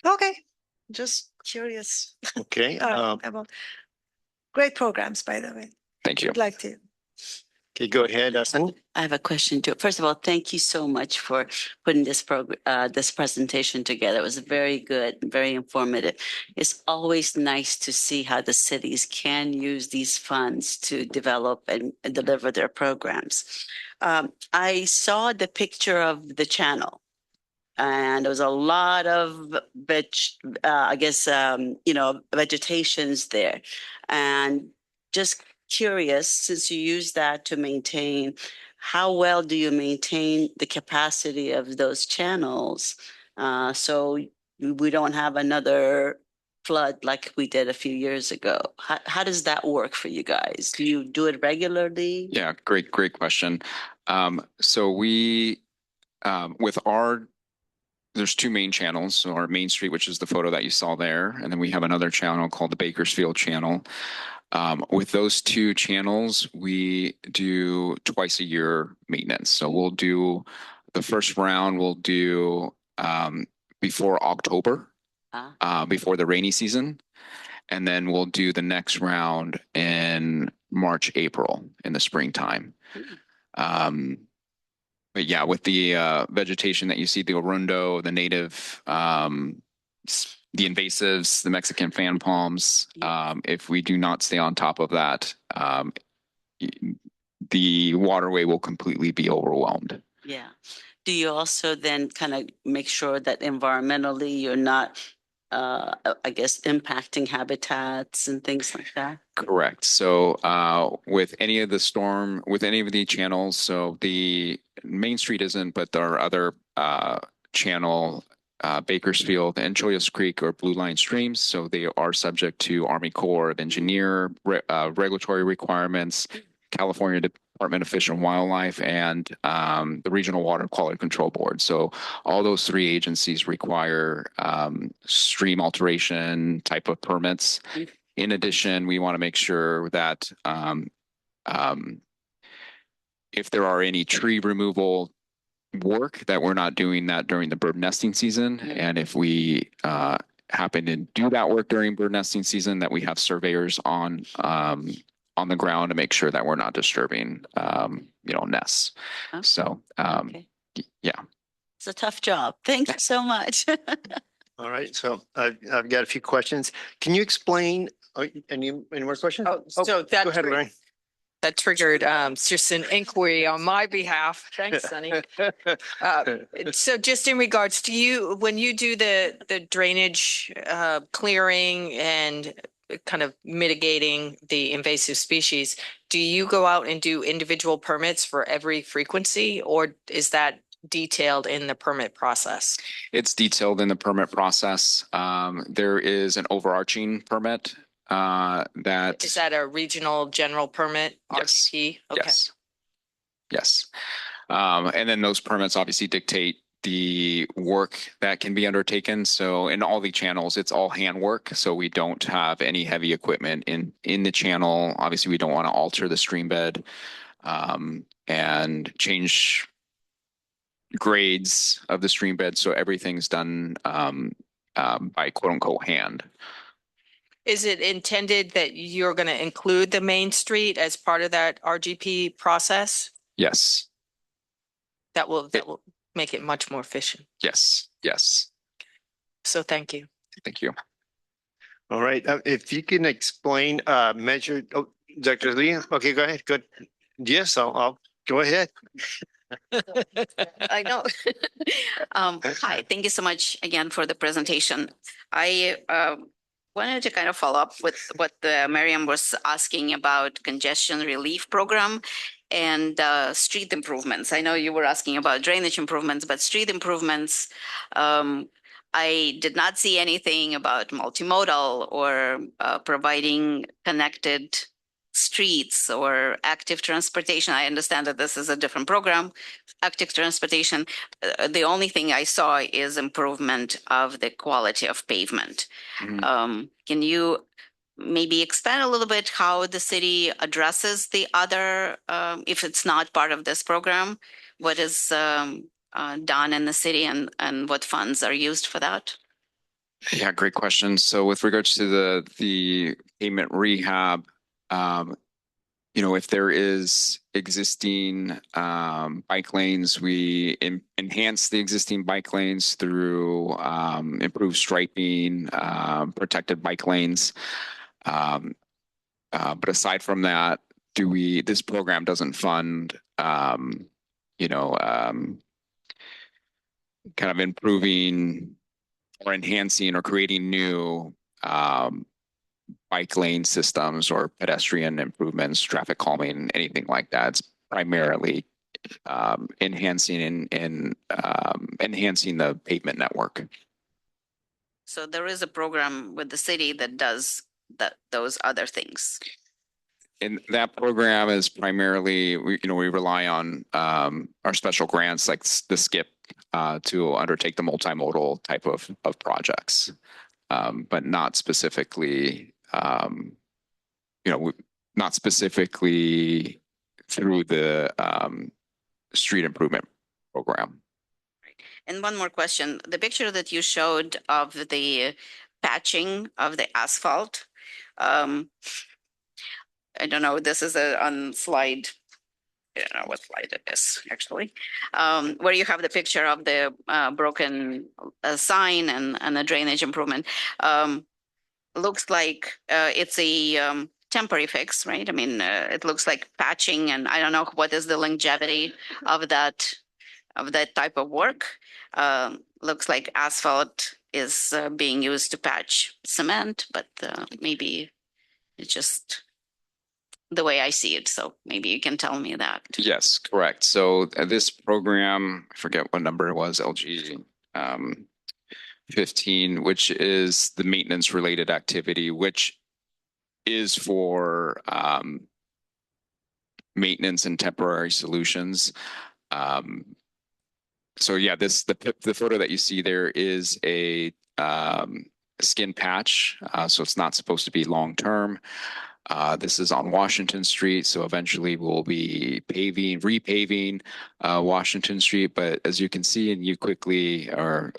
Okay, just curious Okay, about great programs, by the way. Thank you. I'd like to. okay, go ahead, Sunny. I have a question too. First of all, thank you so much for putting this this presentation together. It was very good, very informative. It's always nice to see how the cities can use these funds to develop and deliver their programs. I saw the picture of the channel, and there was a lot of vegetations there, and just curious, since you use that to maintain, how well do you maintain the capacity of those channels? So we don't have another flood like we did a few years ago. How does that work for you guys? Do you do it regularly? Yeah, great question. So we, there's two main channels. So our Main Street, which is the photo that you saw there, and then we have another channel called the Bakersfield channel. With those two channels, we do twice a year maintenance. So we'll do the first round, we'll do before October, before the rainy season. And then we'll do the next round in March, April in the springtime. But yeah, with the vegetation that you see, the Arundo, the native, the invasives, the Mexican fan palms, if we do not stay on top of that, the waterway will completely be overwhelmed. Yeah. Do you also then kind of make sure that environmentally you're not, impacting habitats and things like that? Correct. So with any of the channels, so the Main Street isn't, but there are other channel, Bakersfield and Choyos Creek or Blue Line streams. So they are subject to Army Corps of Engineer regulatory requirements, California Department of Fish and Wildlife, and the Regional Water Quality Control Board. So all those three agencies require stream alteration type of permits. In addition, we want to make sure that if there are any tree removal work, that we're not doing that during the bird nesting season. And if we happen to do that work during bird nesting season, that we have surveyors on the ground to make sure that we're not disturbing, nests. Okay. So, yeah. It's a tough job. Thank you so much. All right, so I've got a few questions. Can you explain, any more questions? So that Go ahead, Lorraine. that triggered just an inquiry on my behalf. Thanks, Sunny. So just in regards to you, when you do the drainage clearing and kind of mitigating the invasive species, do you go out and do individual permits for every frequency, or is that detailed in the permit process? It's detailed in the permit process. There is an overarching permit that Is that a regional general permit? Yes. RGP? Okay. Yes. And then those permits obviously dictate the work that can be undertaken. So in all the channels, it's all handwork. So we don't have any heavy equipment in the channel. Obviously, we don't want to alter the stream bed and change grades of the stream bed. So everything's done by quote unquote hand. Is it intended that you're going to include the Main Street as part of that RGP process? Yes. That will make it much more efficient. Yes. So thank you. Thank you. All right, if you can explain measured, Dr. Lee, okay, go ahead, good. Yes, I'll go ahead. I know. Hi, thank you so much again for the presentation. I wanted to kind of follow up with what Miriam was asking about congestion relief program and street improvements. I know you were asking about drainage improvements, but street improvements, I did not see anything about multimodal or providing connected streets or active transportation. I understand that this is a different program, active transportation. The only thing I saw is improvement of the quality of pavement. Can you maybe expand a little bit how the city addresses the other, if it's not part of this program, what is done in the city and what funds are used for that? Yeah, great question. So with regards to the pavement rehab, if there is existing bike lanes, we enhance the existing bike lanes through improved striping, protected bike lanes. But aside from that, this program doesn't fund kind of improving or enhancing or creating new bike lane systems or pedestrian improvements, traffic calming, anything like that. It's primarily enhancing the pavement network. So there is a program with the city that does those other things. And that program is primarily, we rely on our special grants like the SKIP to undertake the multimodal type of projects, but not specifically, not specifically through the street improvement program. And one more question, the picture that you showed of the patching of the asphalt, I don't know, this is on slide, I don't know what slide it is actually, where you have the picture of the broken sign and the drainage improvement. Looks like it's a temporary fix, right? I mean, it looks like patching, and I don't know what is the longevity of that type of work. Looks like asphalt is being used to patch cement, but maybe it's just the way I see it. So maybe you can tell me that. Yes, correct. So this program, I forget what number it was, LG 15, which is the maintenance related activity, which is for maintenance and temporary solutions. So yeah, the photo that you see there is a skin patch. So it's not supposed to be long term. This is on Washington Street, so eventually we'll be repaving Washington Street. But as you can see, and you quickly are,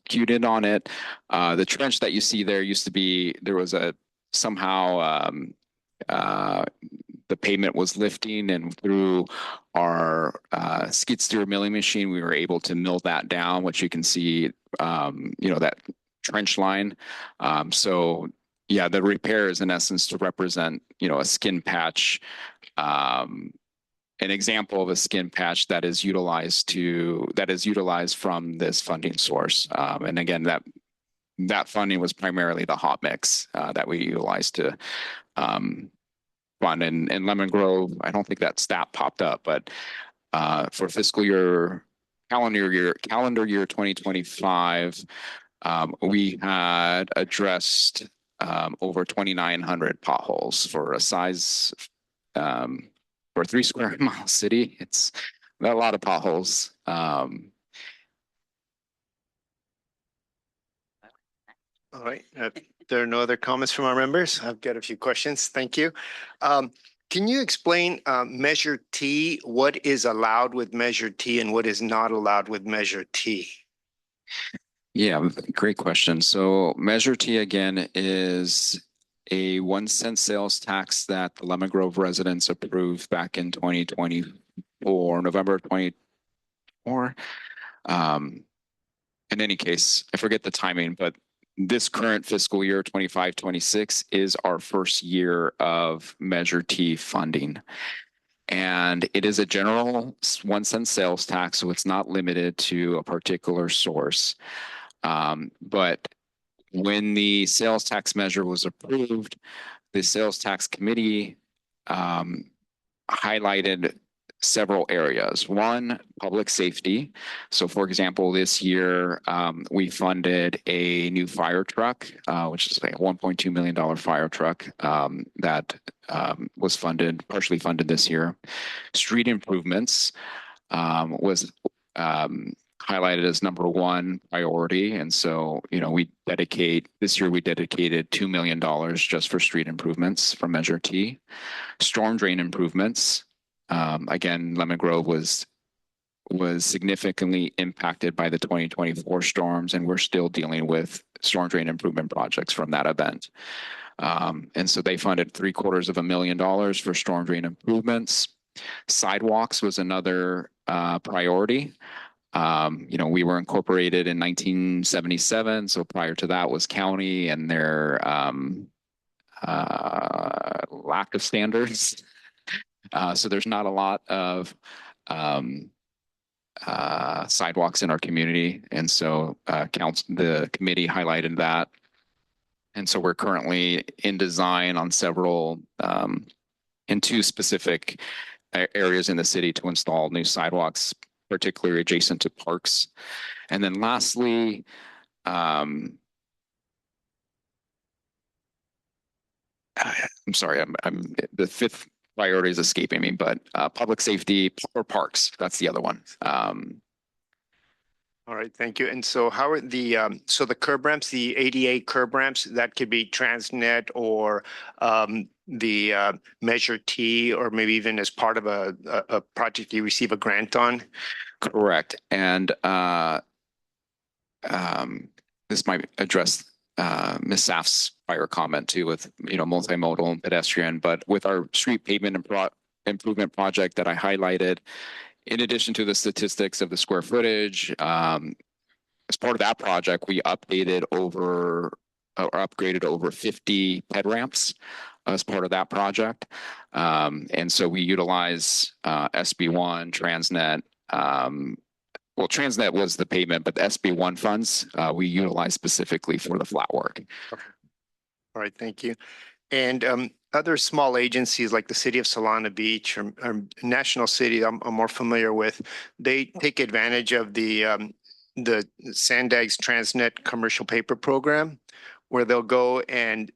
cued in on it, the trench that you see there used to be, there was somehow the pavement was lifting, and through our skid steer milling machine, we were able to mill that down, which you can see, that trench line. So yeah, the repair is in essence to represent, a skin patch, an example of a skin patch that is utilized from this funding source. And again, that funding was primarily the hot mix that we utilized to fund. In Lemon Grove, I don't think that stat popped up, but for calendar year 2025, we had addressed over 2,900 potholes for a size for a 3 square mile city. It's a lot of potholes. All right. There are no other comments from our members. I've got a few questions. Thank you. Can you explain Measure T? What is allowed with Measure T and what is not allowed with Measure T? Yeah, great question. So Measure T again is a 1 cent sales tax that the Lemon Grove residents approved back in 2024, November 2024. In any case, I forget the timing, but this current fiscal year 25-26 is our first year of Measure T funding. And it is a general 1 cent sales tax, so it's not limited to a particular source. But when the sales tax measure was approved, the sales tax committee highlighted several areas. One, public safety. So for example, this year, we funded a new fire truck, which is like a $1.2 million fire truck that was partially funded this year. Street improvements was highlighted as number one priority. And so, this year we dedicated $2 million just for street improvements from Measure T. Storm drain improvements. Again, Lemon Grove was was significantly impacted by the 2024 storms, and we're still dealing with storm drain improvement projects from that event. And so they funded $750,000 for storm drain improvements. Sidewalks was another priority. We were incorporated in 1977, so prior to that was county and their lack of standards. So there's not a lot of sidewalks in our community, and so the committee highlighted that. And so we're currently in design on several, in two specific areas in the city to install new sidewalks, particularly adjacent to parks. And then lastly, I'm sorry, the fifth priority is escaping me, but public safety or parks, that's the other one. All right, thank you. And so how are the curb ramps, the ADA curb ramps, that could be TransNet or the Measure T, or maybe even as part of a project you receive a grant on? Correct. And this might address Ms. Saf's prior comment too with, multimodal and pedestrian, but with our street pavement improvement project that I highlighted, in addition to the statistics of the square footage, as part of that project, we updated or upgraded over 50 ped ramps as part of that project. And so we utilize SB1, TransNet. Well, TransNet was the pavement, but the SB1 funds we utilize specifically for the flat work. Okay. All right, thank you. And other small agencies like the City of Solana Beach or National City, I'm more familiar with, they take advantage of the SANDAG's TransNet commercial paper program, where they'll go and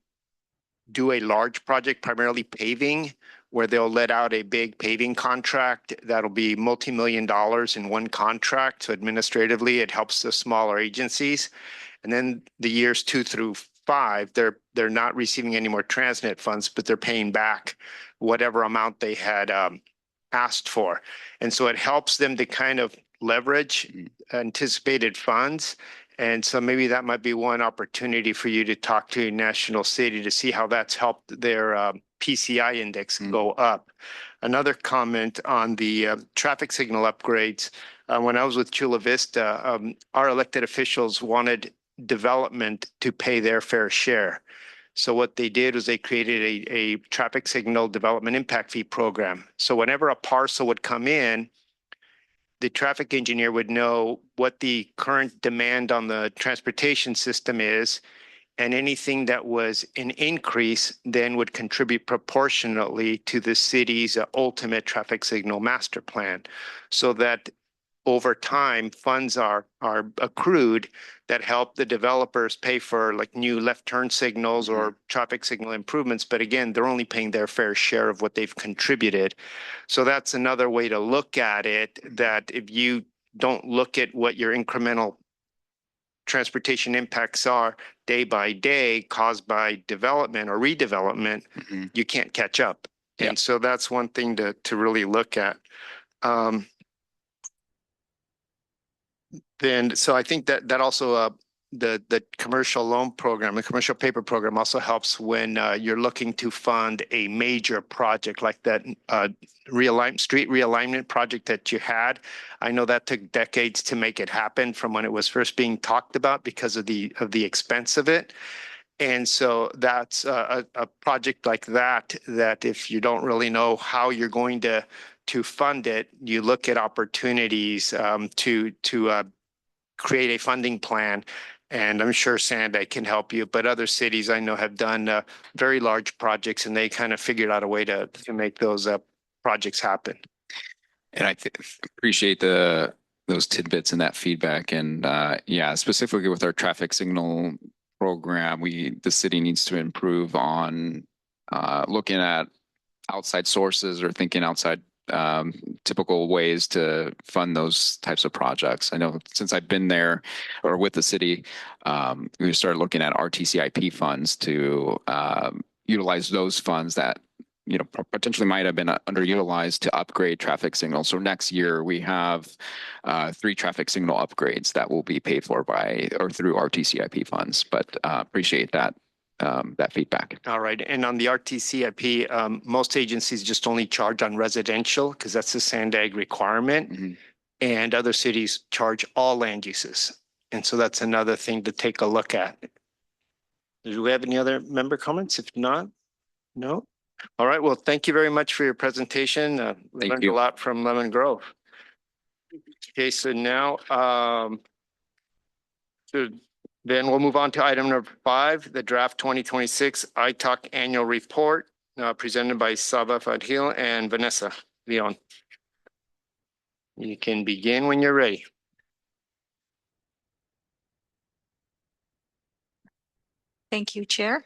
do a large project, primarily paving, where they'll let out a big paving contract that'll be multi-million dollars in one contract. So administratively, it helps the smaller agencies. And then the years 2 through 5, they're not receiving any more TransNet funds, but they're paying back whatever amount they had asked for. And so it helps them to kind of leverage anticipated funds. And so maybe that might be one opportunity for you to talk to National City to see how that's helped their PCI index go up. Another comment on the traffic signal upgrades. When I was with Chula Vista, our elected officials wanted development to pay their fair share. So what they did was they created a traffic signal development impact fee program. So whenever a parcel would come in, the traffic engineer would know what the current demand on the transportation system is, and anything that was an increase then would contribute proportionately to the city's ultimate traffic signal master plan, so that over time funds are accrued that help the developers pay for like new left turn signals or traffic signal improvements. But again, they're only paying their fair share of what they've contributed. So that's another way to look at it, that if you don't look at what your incremental transportation impacts are day by day caused by development or redevelopment, you can't catch up. And so that's one thing to really look at. So I think that also the commercial loan program, the commercial paper program also helps when you're looking to fund a major project like that street realignment project that you had. I know that took decades to make it happen from when it was first being talked about because of the expense of it. And so that's a project like that if you don't really know how you're going to fund it, you look at opportunities to create a funding plan. And I'm sure SANDAG can help you, but other cities I know have done very large projects, and they kind of figured out a way to make those projects happen. And I appreciate those tidbits and that feedback. And specifically with our traffic signal program, the city needs to improve on looking at outside sources or thinking outside typical ways to fund those types of projects. I know since I've been there or with the city, we started looking at RTCIP funds to utilize those funds that potentially might have been underutilized to upgrade traffic signals. So next year we have 3 traffic signal upgrades that will be paid for by or through RTCIP funds. But appreciate that feedback. All right. And on the RTCIP, most agencies just only charge on residential because that's the SANDAG requirement. And other cities charge all land uses. And so that's another thing to take a look at. Do we have any other member comments? If not, no. All right. Well, thank you very much for your presentation. We Thank learned you. a lot from Lemon Grove. Okay, so now then we'll move on to item number 5, the draft 2026 ITALK annual report presented by Saba Fadhil and Vanessa Leon. You can begin when you're ready. Thank you, Chair.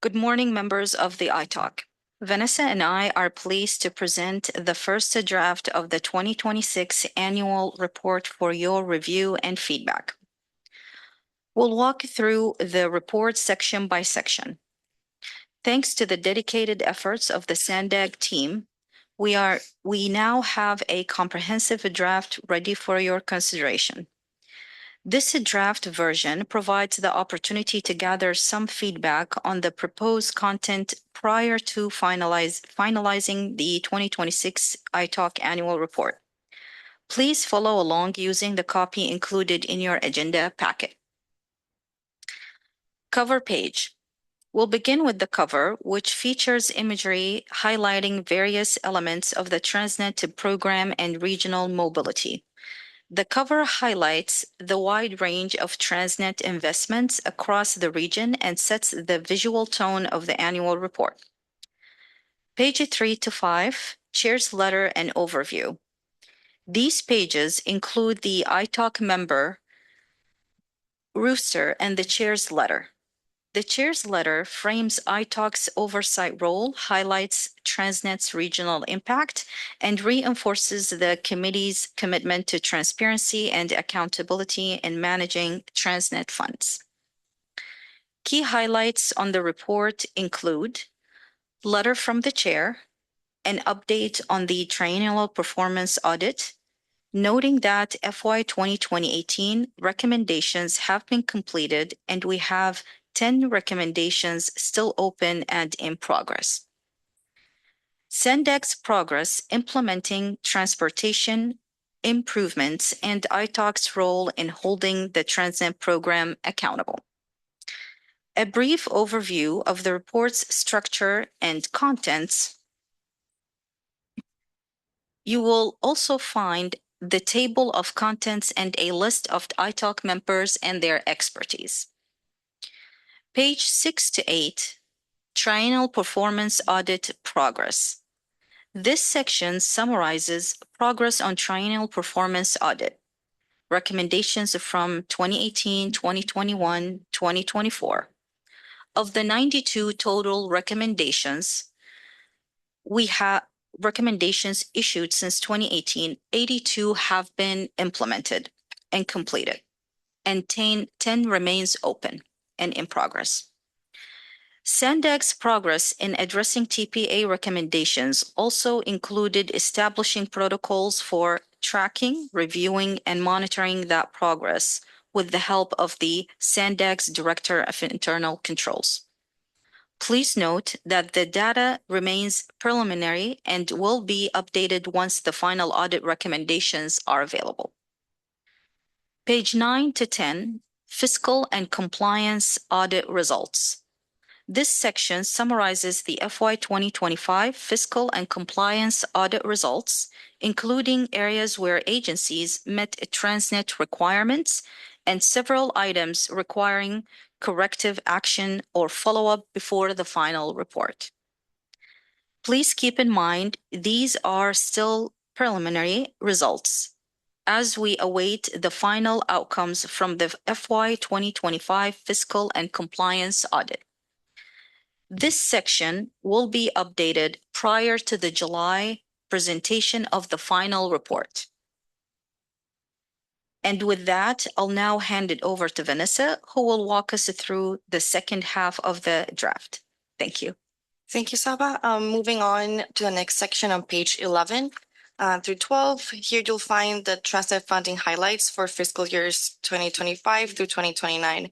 Good morning, members of the ITALK. Vanessa and I are pleased to present the first draft of the 2026 annual report for your review and feedback. We'll walk through the report section by section. Thanks to the dedicated efforts of the SANDAG team, we now have a comprehensive draft ready for your consideration. This draft version provides the opportunity to gather some feedback on the proposed content prior to finalizing the 2026 ITALK annual report. Please follow along using the copy included in your agenda packet. Cover page. We'll begin with the cover, which features imagery highlighting various elements of the TransNet program and regional mobility. The cover highlights the wide range of TransNet investments across the region and sets the visual tone of the annual report. Page 3 to 5, Chair's letter and overview. These pages include the ITALK member roster and the Chair's letter. The Chair's letter frames ITALK's oversight role, highlights TransNet's regional impact, and reinforces the committee's commitment to transparency and accountability in managing TransNet funds. Key highlights on the report include letter from the Chair, an update on the triennial performance audit, noting that FY 2018 recommendations have been completed and we have 10 recommendations still open and in progress. SANDAG's progress implementing transportation improvements and ITALK's role in holding the TransNet program accountable. A brief overview of the report's structure and contents. You will also find the table of contents and a list of ITALK members and their expertise. Page 6 to 8, Triennial Performance Audit Progress. This section summarizes progress on Triennial Performance Audit, recommendations from 2018, 2021, 2024. Of the 92 total recommendations, we have recommendations issued since 2018, 82 have been implemented and completed, and 10 remains open and in progress. SANDAG's progress in addressing TPA recommendations also included establishing protocols for tracking, reviewing, and monitoring that progress with the help of the SANDAG's Director of Internal Controls. Please note that the data remains preliminary and will be updated once the final audit recommendations are available. Page 9 to 10, Fiscal and Compliance Audit Results. This section summarizes the FY 2025 fiscal and compliance audit results, including areas where agencies met TransNet requirements and several items requiring corrective action or follow-up before the final report. Please keep in mind these are still preliminary results as we await the final outcomes from the FY 2025 fiscal and compliance audit. This section will be updated prior to the July presentation of the final report. And with that, I'll now hand it over to Vanessa, who will walk us through the second half of the draft. Thank you. Thank you, Saba. Moving on to the next section on page 11 through 12. Here you'll find the TransNet funding highlights for fiscal years 2025 through 2029.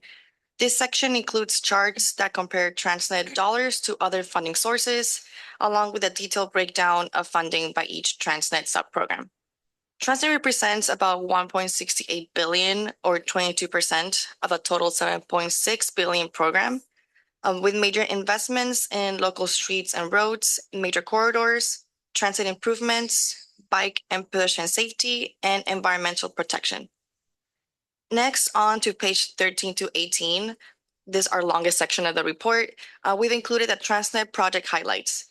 This section includes charts that compare TransNet dollars to other funding sources, along with a detailed breakdown of funding by each TransNet subprogram. TransNet represents about 1.68 billion or 22% of a total 7.6 billion program, with major investments in local streets and roads, major corridors, transit improvements, bike and pedestrian safety, and environmental protection. Next, on to page 13 to 18. This is our longest section of the report. We've included the TransNet project highlights.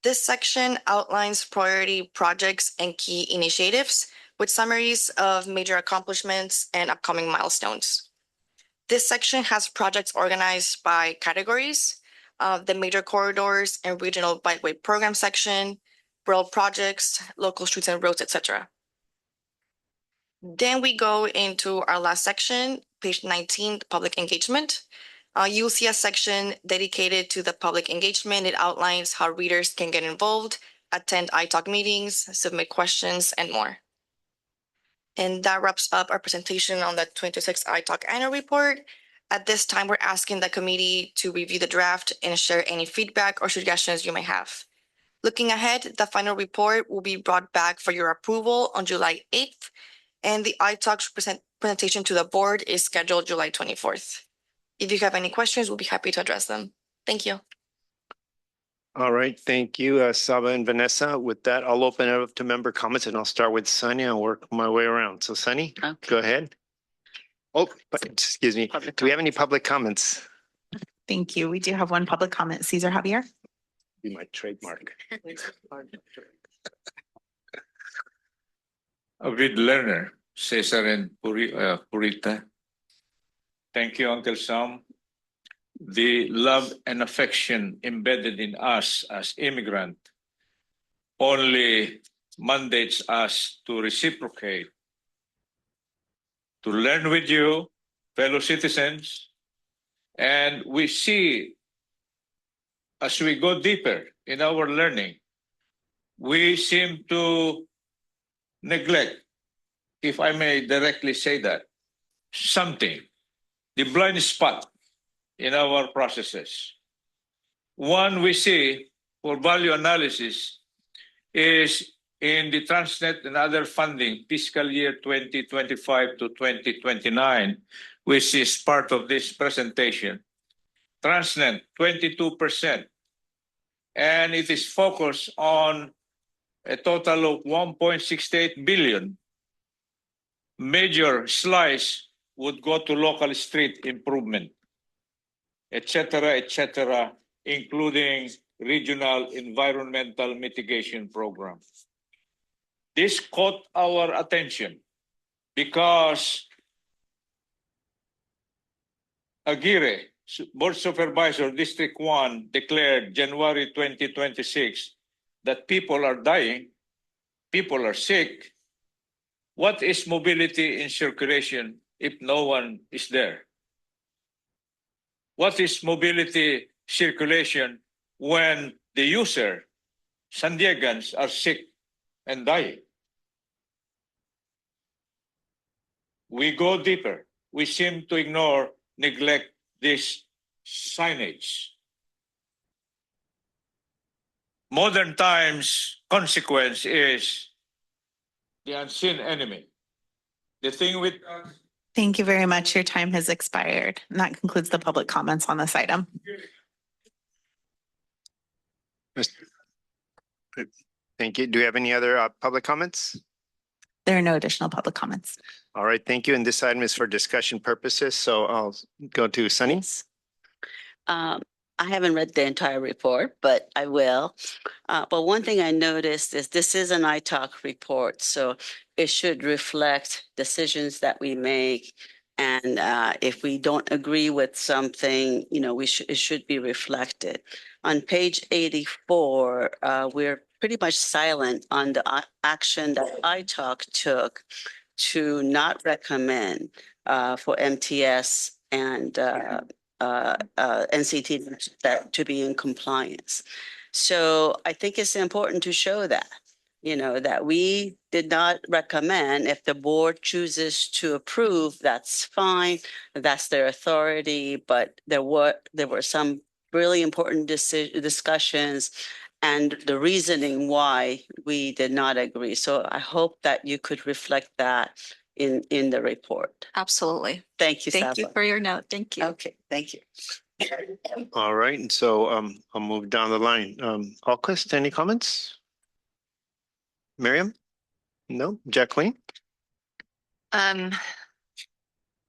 This section outlines priority projects and key initiatives with summaries of major accomplishments and upcoming milestones. This section has projects organized by categories, the major corridors and regional bikeway program section, rural projects, local streets and roads, etc. Then we go into our last section, page 19, public engagement. You'll see a section dedicated to the public engagement. It outlines how readers can get involved, attend iTalk meetings, submit questions, and more. And that wraps up our presentation on the 2026 iTalk annual report. At this time, we're asking the committee to review the draft and share any feedback or suggestions you may have. Looking ahead, the final report will be brought back for your approval on July 8th, and the iTalk presentation to the board is scheduled July 24th. If you have any questions, we'll be happy to address them. Thank you. All right, thank you, Saba and Vanessa. With that, I'll open it up to member comments and I'll start with Sunny and work my way around. So Sunny, go ahead. Oh, but excuse me. Do we have any public comments? Thank you. We do have one public comment. Cesar Javier. Be my trademark. Avid learner, Cesar and Purita. Thank you, Uncle Sam. The love and affection embedded in us as immigrant only mandates us to reciprocate, to learn with you, fellow citizens, and we see as we go deeper in our learning, we seem to neglect, if I may directly say that, something, the blind spot in our processes. One we see for value analysis is in the TransNet and other funding fiscal year 2025 to 2029, which is part of this presentation. TransNet, 22%, and it is focused on a total of 1.68 billion. Major slice would go to local street improvement, etc., including regional environmental mitigation program. This caught our attention because Aguirre, Board Supervisor, District 1, declared January 2026 that people are dying, people are sick. What is mobility in circulation if no one is there? What is mobility circulation when the user, San Diegans, are sick and dying? We go deeper. We seem to ignore, neglect this signage. Modern times consequence is the unseen enemy. The thing with Thank you very much. Your time has expired. And that concludes the public comments on this item. Thank you. Do we have any other public comments? There are no additional public comments. All right, thank you. And this item is for discussion purposes, so I'll go to Sunny. Yes. I haven't read the entire report, but I will. But one thing I noticed is this is an iTalk report, so it should reflect decisions that we make. And if we don't agree with something, you know, it should be reflected. On page 84, we're pretty much silent on the action that iTalk took to not recommend for MTS and NCT that to be in compliance. So I think it's important to show that, that we did not recommend. If the board chooses to approve, that's fine. That's their authority. But there were some really important discussions and the reasoning why we did not agree. So I hope that you could reflect that in the report. Absolutely. Thank you, Thank you Safa. for your note. Thank you. Okay, thank you. All right, and so I'll move down the line. Alquist, any comments? Miriam? No? Jacqueline?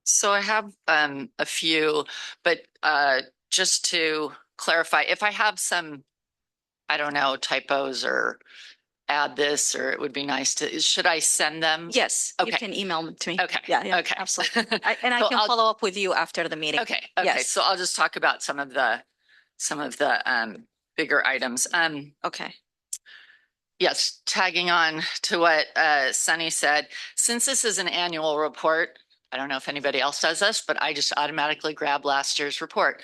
So I have a few, but just to clarify, if I have some, I don't know, typos or add this, or it would be nice to, should I send them? Yes, you Okay. can email them to me. Okay. Yeah, Okay. absolutely. And I So can I'll- follow up with you after the meeting. Okay. Yes. So I'll just talk about some of the bigger items. Okay. Yes, tagging on to what Sunny said, since this is an annual report, I don't know if anybody else does this, but I just automatically grab last year's report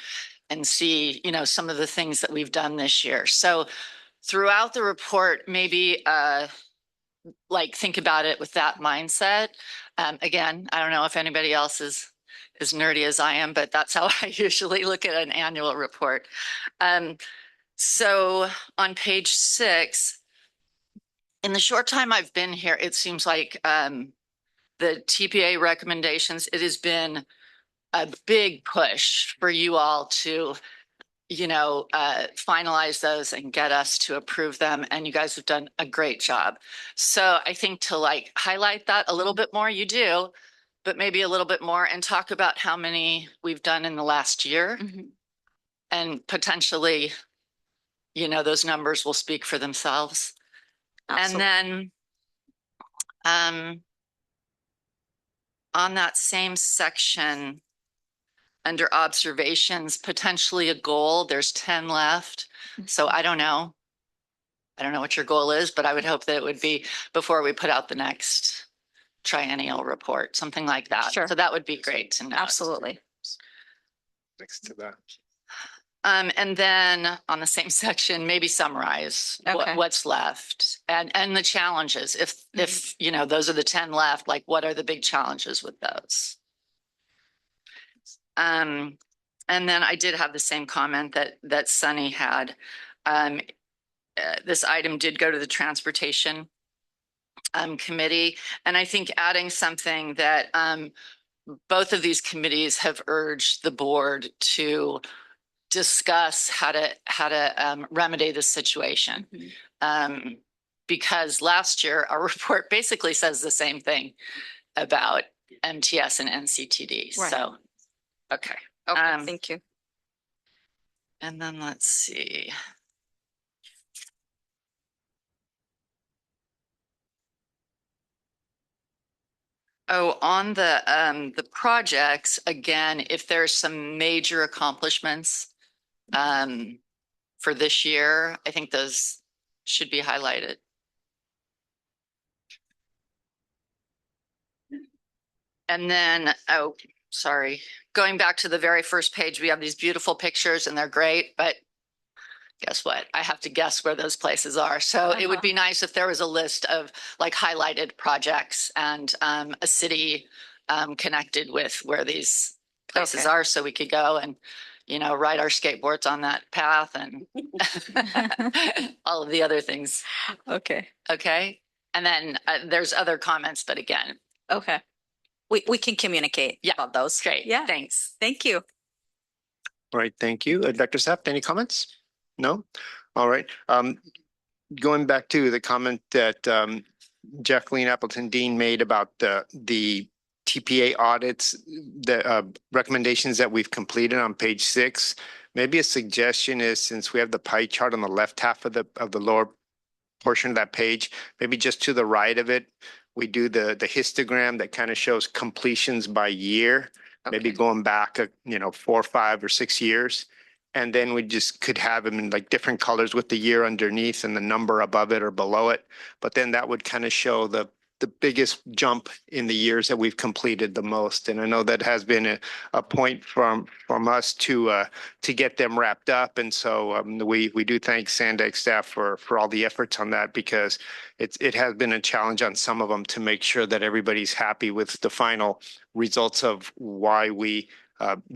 and see, some of the things that we've done this year. So throughout the report, maybe think about it with that mindset. Again, I don't know if anybody else is as nerdy as I am, but that's how I usually look at an annual report. So on page 6, in the short time I've been here, it seems like the TPA recommendations, it has been a big push for you all to, finalize those and get us to approve them. And you guys have done a great job. So I think to highlight that a little bit more, you do, but maybe a little bit more, and talk about how many we've done in the last year. Mm-hmm. And potentially, those numbers will speak for themselves. Absolutely. And then on that same section, under observations, potentially a goal, there's 10 left. So I don't know what your goal is, but I would hope that it would be before we put out the next triennial report, something like that. Sure. So that would be great to know. Absolutely. Next to that. And then on the same section, maybe summarize Okay. what's left and the challenges. If those are the 10 left, what are the big challenges with those? And then I did have the same comment that Sunny had. This item did go to the transportation committee, and I think adding something that both of these committees have urged the board to discuss how to remedy the situation. Because last year our report basically says the same thing about MTS and NCTD. Right. So, okay. Okay, thank you. And then let's see. Oh, on the projects, again, if there's some major accomplishments for this year, I think those should be highlighted. And then, oh, sorry, going back to the very first page, we have these beautiful pictures and they're great, but guess what? I have to guess where those places are. So it would be nice if there was a list of highlighted projects and a city connected with where these places are, so we could go and, ride our skateboards on that path and all of the other things. Okay. Okay. And then there's other comments, but again. Okay. We can communicate about those. Great. Yeah. Thanks. Thank you. All right, thank you. Dr. Saft, any comments? No? All right. Going back to the comment that Jacqueline Appleton Dean made about the TPA audits, the recommendations that we've completed on page 6, maybe a suggestion is, since we have the pie chart on the left half of the lower portion of that page, maybe just to the right of it, we do the histogram that kind of shows completions by year, maybe going back 4, 5, or 6 years. And then we just could have them in different colors with the year underneath and the number above it or below it. But then that would kind of show the the biggest jump in the years that we've completed the most. And I know that has been a point from us to get them wrapped up. And so we do thank SANDAG staff for all the efforts on that, because it has been a challenge on some of them to make sure that everybody's happy with the final results of why we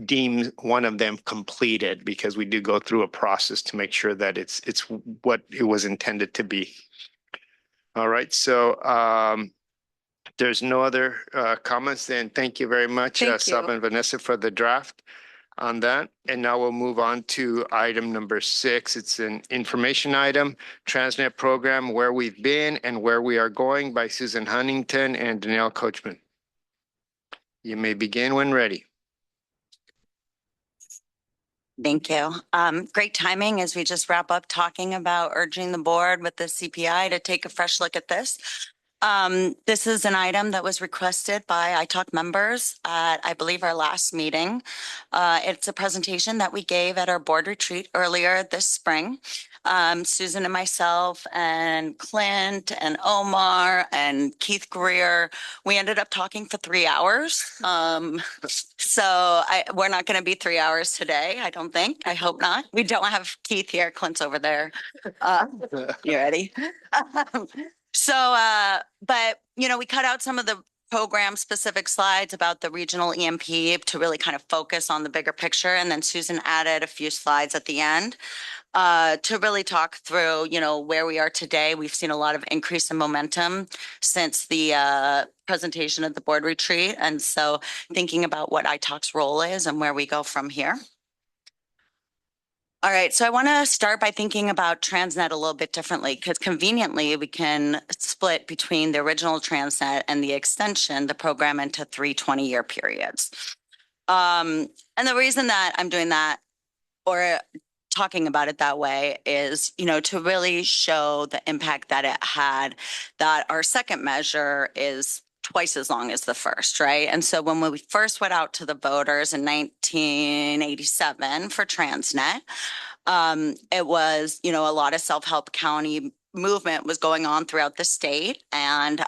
deem one of them completed, because we do go through a process to make sure that it's what it was intended to be. All right, so there's no other comments, then thank you very much, Sab and Vanessa, for the draft on that. And now we'll move on to item number 6. It's an information item, TransNet program, where we've been and where we are going, by Susan Huntington and Danielle Coachman. You may begin when ready. Thank you. Great timing as we just wrap up talking about urging the board with the CPI to take a fresh look at this. This is an item that was requested by iTalk members at, I believe, our last meeting. It's a presentation that we gave at our board retreat earlier this spring. Susan and myself and Clint and Omar and Keith Greer, we ended up talking for 3 hours. So we're not going to be 3 hours today, I don't think. I hope not. We don't have Keith here. Clint's over there. You ready? But, you know, we cut out some of the program specific slides about the regional EMP to really kind of focus on the bigger picture. And then Susan added a few slides at the end to really talk through, you know, where we are today. We've seen a lot of increase in momentum since the presentation at the board retreat. And so thinking about what iTalk's role is and where we go from here. All right, so I want to start by thinking about TransNet a little bit differently, because conveniently we can split between the original TransNet and the extension, the program, into 3 20-year periods. And the reason that I'm doing that, or talking about it that way, is, you know, to really show the impact that it had, that our second measure is twice as long as the first, right? And so when we first went out to the voters in 1987 for TransNet, it was, you know, a lot of self-help county movement was going on throughout the state, and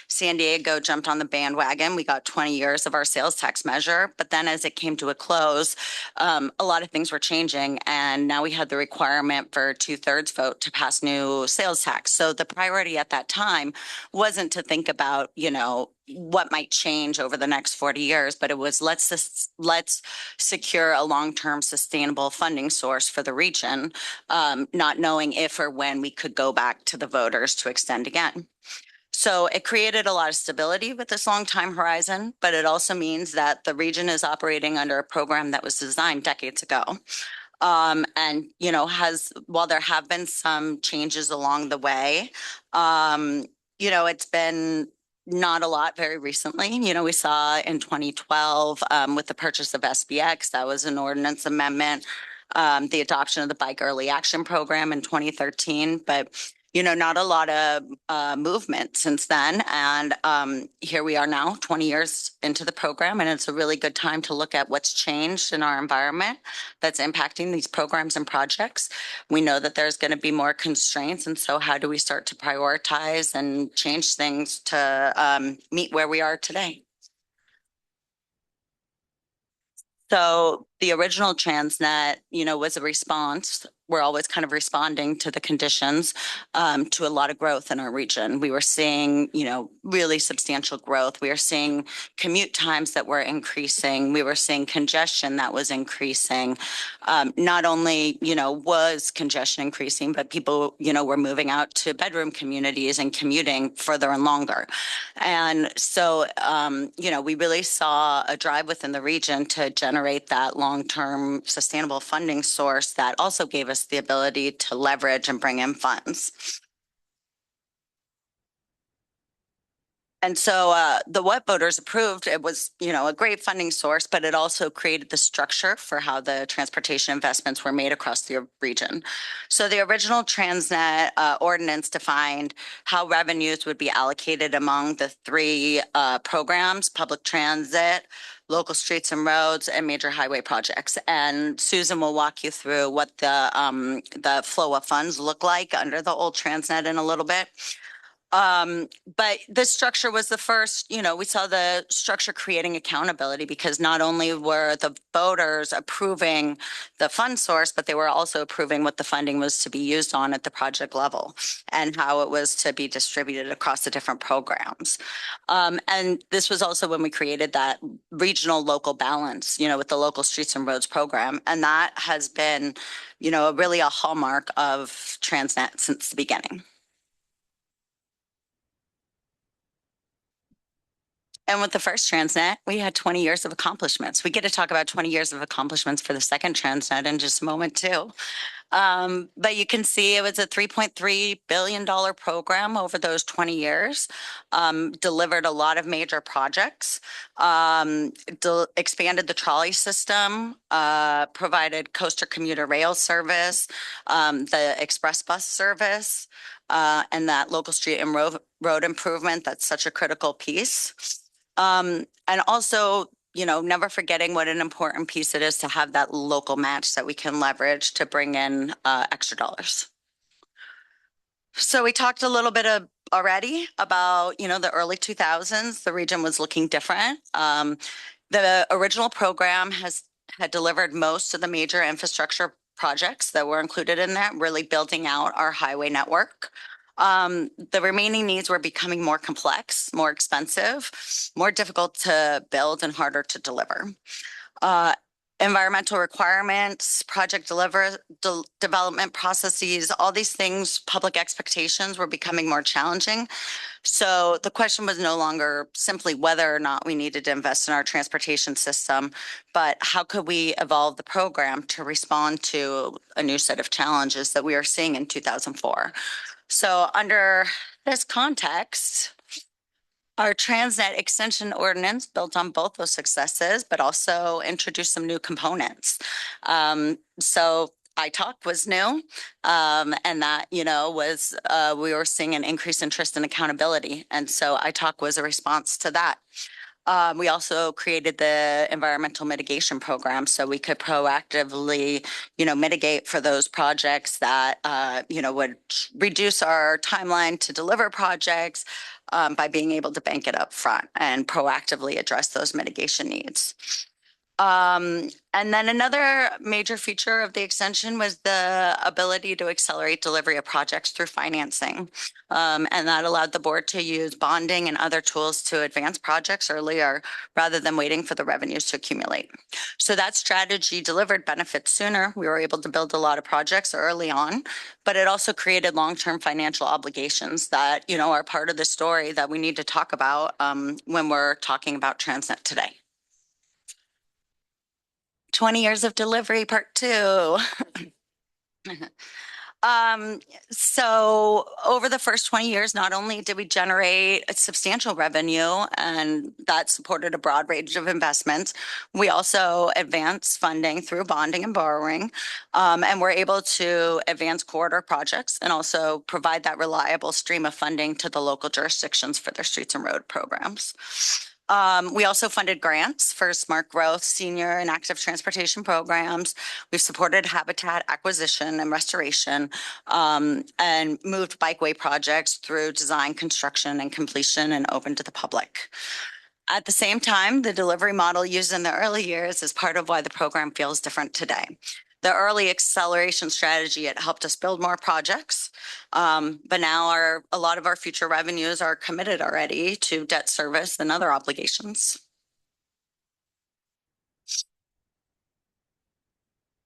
San Diego jumped on the bandwagon. We got 20 years of our sales tax measure, but then as it came to a close, a lot of things were changing, and now we had the requirement for 2/3 vote to pass new sales tax. So the priority at that time wasn't to think about, you know, what might change over the next 40 years, but it was let's secure a long-term sustainable funding source for the region, not knowing if or when we could go back to the voters to extend again. So it created a lot of stability with this long time horizon, but it also means that the region is operating under a program that was designed decades ago. And, you know, while there have been some changes along the way, you know, it's been not a lot very recently. You know, we saw in 2012 with the purchase of SBX, that was an ordinance amendment, the adoption of the Bike Early Action Program in 2013, but, you know, not a lot of movement since then. And here we are now, 20 years into the program, and it's a really good time to look at what's changed in our environment that's impacting these programs and projects. We know that there's going to be more constraints, and so how do we start to prioritize and change things to meet where we are today? So the original TransNet, you know, was a response. We're always kind of responding to the conditions, to a lot of growth in our region. We were seeing, you know, really substantial growth. We were seeing commute times that were increasing. We were seeing congestion that was increasing. Not only, you know, was congestion increasing, but people, you know, were moving out to bedroom communities and commuting further and longer. And so, you know, we really saw a drive within the region to generate that long-term sustainable funding source that also gave us the ability to leverage and bring in funds. And so what voters approved, it was, you know, a great funding source, but it also created the structure for how the transportation investments were made across the region. So the original TransNet ordinance defined how revenues would be allocated among the 3 programs: public transit, local streets and roads, and major highway projects. And Susan will walk you through what the flow of funds look like under the old TransNet in a little bit. But this structure was the first, we saw the structure creating accountability because not only were the voters approving the fund source, but they were also approving what the funding was to be used on at the project level and how it was to be distributed across the different programs. And this was also when we created that regional local balance, with the local streets and roads program. And that has been, really a hallmark of TransNet since the beginning. And with the first TransNet, we had 20 years of accomplishments. We get to talk about 20 years of accomplishments for the second TransNet in just a moment too. But you can see it was a $3.3 billion program over those 20 years, delivered a lot of major projects, expanded the trolley system, provided coaster commuter rail service, the express bus service, and that local street and road improvement. That's such a critical piece. And also, never forgetting what an important piece it is to have that local match that we can leverage to bring in extra dollars. So we talked a little bit already about, the early 2000s. The region was looking different. The original program had delivered most of the major infrastructure projects that were included in that, really building out our highway network. The remaining needs were becoming more complex, more expensive, more difficult to build and harder to deliver. Environmental requirements, project development processes, all these things, public expectations were becoming more challenging. So the question was no longer simply whether or not we needed to invest in our transportation system, but how could we evolve the program to respond to a new set of challenges that we are seeing in 2004. So under this context, our TransNet extension ordinance built on both those successes, but also introduced some new components. So iTalk was new, and that, was, we were seeing an increased interest in accountability. And so iTalk was a response to that. We also created the environmental mitigation program so we could proactively, mitigate for those projects that, would reduce our timeline to deliver projects by being able to bank it up front and proactively address those mitigation needs. And then another major feature of the extension was the ability to accelerate delivery of projects through financing. And that allowed the board to use bonding and other tools to advance projects earlier rather than waiting for the revenues to accumulate. So that strategy delivered benefits sooner. We were able to build a lot of projects early on, but it also created long-term financial obligations that, are part of the story that we need to talk about when we're talking about TransNet today. 20 years of delivery, part 2. So over the first 20 years, not only did we generate a substantial revenue and that supported a broad range of investments, we also advanced funding through bonding and borrowing, and we're able to advance corridor projects and also provide that reliable stream of funding to the local jurisdictions for their streets and road programs. We also funded grants for smart growth, senior and active transportation programs. We've supported habitat acquisition and restoration, and moved bikeway projects through design, construction, and completion and open to the public. At the same time, the delivery model used in the early years is part of why the program feels different today. The early acceleration strategy, it helped us build more projects, but now a lot of our future revenues are committed already to debt service and other obligations.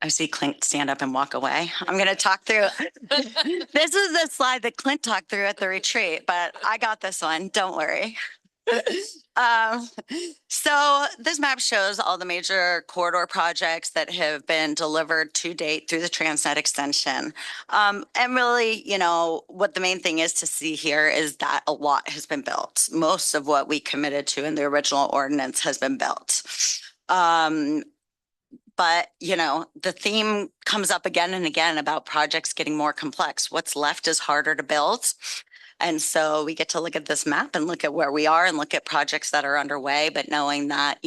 I see Clint stand up and walk away. I'm going to talk through. This is the slide that Clint talked through at the retreat, but I got this one. Don't worry. So this map shows all the major corridor projects that have been delivered to date through the TransNet extension. And really, what the main thing is to see here is that a lot has been built. Most of what we committed to in the original ordinance has been built. But, the theme comes up again and again about projects getting more complex. What's left is harder to build. And so we get to look at this map and look at where we are and look at projects that are underway, but knowing that,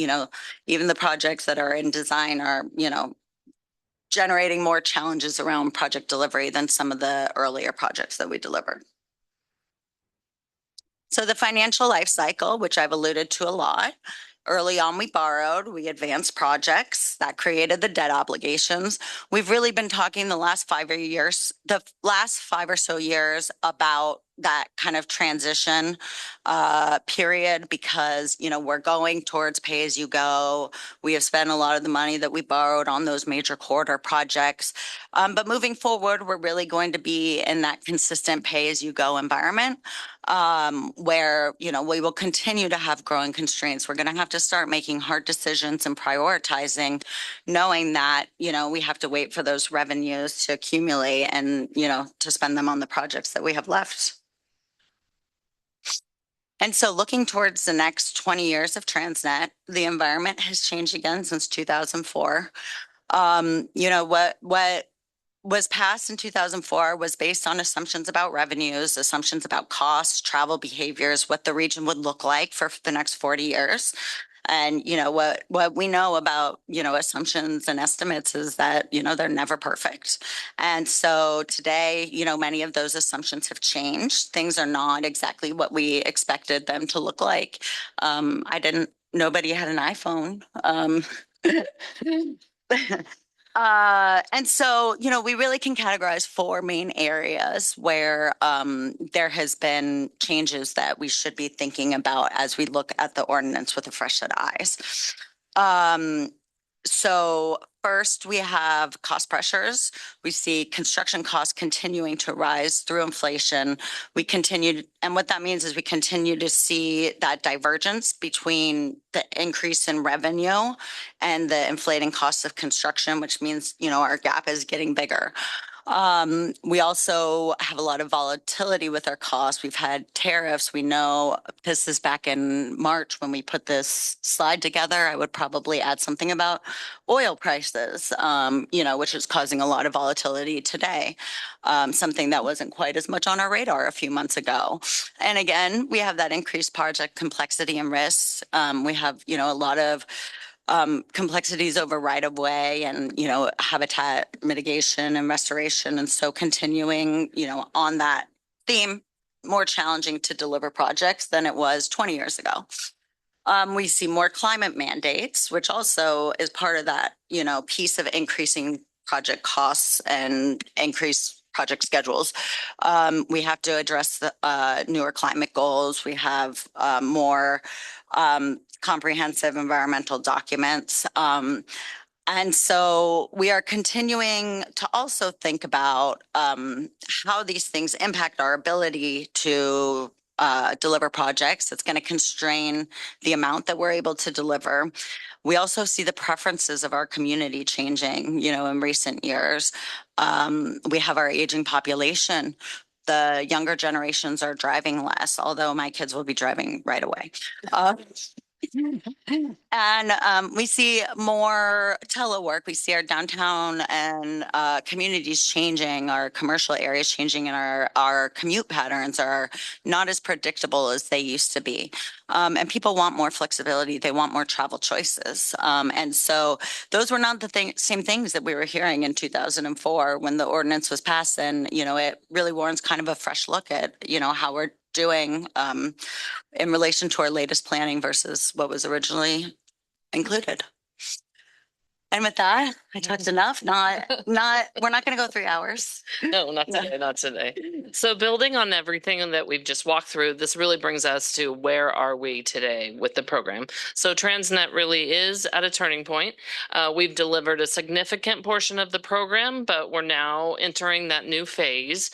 even the projects that are in design are, generating more challenges around project delivery than some of the earlier projects that we delivered. So the financial life cycle, which I've alluded to a lot. Early on, we borrowed, we advanced projects that created the debt obligations. We've really been talking the last 5 or so years about that kind of transition period because, you know, we're going towards pay as you go. We have spent a lot of the money that we borrowed on those major corridor projects. But moving forward, we're really going to be in that consistent pay as you go environment where, you know, we will continue to have growing constraints. We're going to have to start making hard decisions and prioritizing, knowing that, you know, we have to wait for those revenues to accumulate and, you know, to spend them on the projects that we have left. And so looking towards the next 20 years of TransNet, the environment has changed again since 2004. You know, what was passed in 2004 was based on assumptions about revenues, assumptions about costs, travel behaviors, what the region would look like for the next 40 years. And, you know, what we know about, you know, assumptions and estimates is that, you know, they're never perfect. And so today, you know, many of those assumptions have changed. Things are not exactly what we expected them to look like. Nobody had an iPhone. And so, you know, we really can categorize 4 main areas where there has been changes that we should be thinking about as we look at the ordinance with a fresh set of eyes. So first, we have cost pressures. We see construction costs continuing to rise through inflation. And what that means is we continue to see that divergence between the increase in revenue and the inflating costs of construction, which means, you know, our gap is getting bigger. We also have a lot of volatility with our costs. We've had tariffs. We know this is back in March when we put this slide together. I would probably add something about oil prices, you know, which is causing a lot of volatility today. Something that wasn't quite as much on our radar a few months ago. And again, we have that increased project complexity and risks. We have, you know, a lot of complexities over right of way and, you know, habitat mitigation and restoration. And so continuing, you know, on that theme, more challenging to deliver projects than it was 20 years ago. We see more climate mandates, which also is part of that, you know, piece of increasing project costs and increased project schedules. We have to address the newer climate goals. We have more comprehensive environmental documents. And so we are continuing to also think about how these things impact our ability to deliver projects. It's going to constrain the amount that we're able to deliver. We also see the preferences of our community changing, you know, in recent years. We have our aging population. The younger generations are driving less, although my kids will be driving right away. And we see more telework. We see our downtown and communities changing, our commercial areas changing, and our commute patterns are not as predictable as they used to be. And people want more flexibility. They want more travel choices. And so those were not the same things that we were hearing in 2004 when the ordinance was passed. And, you know, it really warrants kind of a fresh look at, you know, how we're doing in relation to our latest planning versus what was originally included. And with that, I talked enough. We're not going to go 3 hours. No, not today, not today. So building on everything that we've just walked through, this really brings us to where are we today with the program. So TransNet really is at a turning point. We've delivered a significant portion of the program, but we're now entering that new phase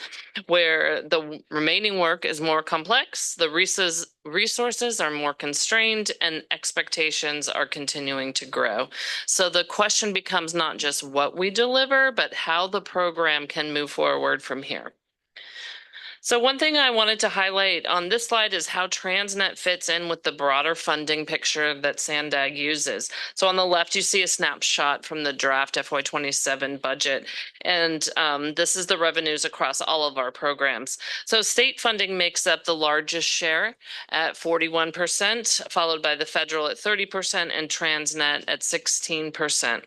where the remaining work is more complex, the resources are more constrained, and expectations are continuing to grow. So the question becomes not just what we deliver, but how the program can move forward from here. So one thing I wanted to highlight on this slide is how TransNet fits in with the broader funding picture that SANDAG uses. So on the left, you see a snapshot from the draft FY27 budget, and this is the revenues across all of our programs. So state funding makes up the largest share at 41%, followed by the federal at 30% and TransNet at 16%.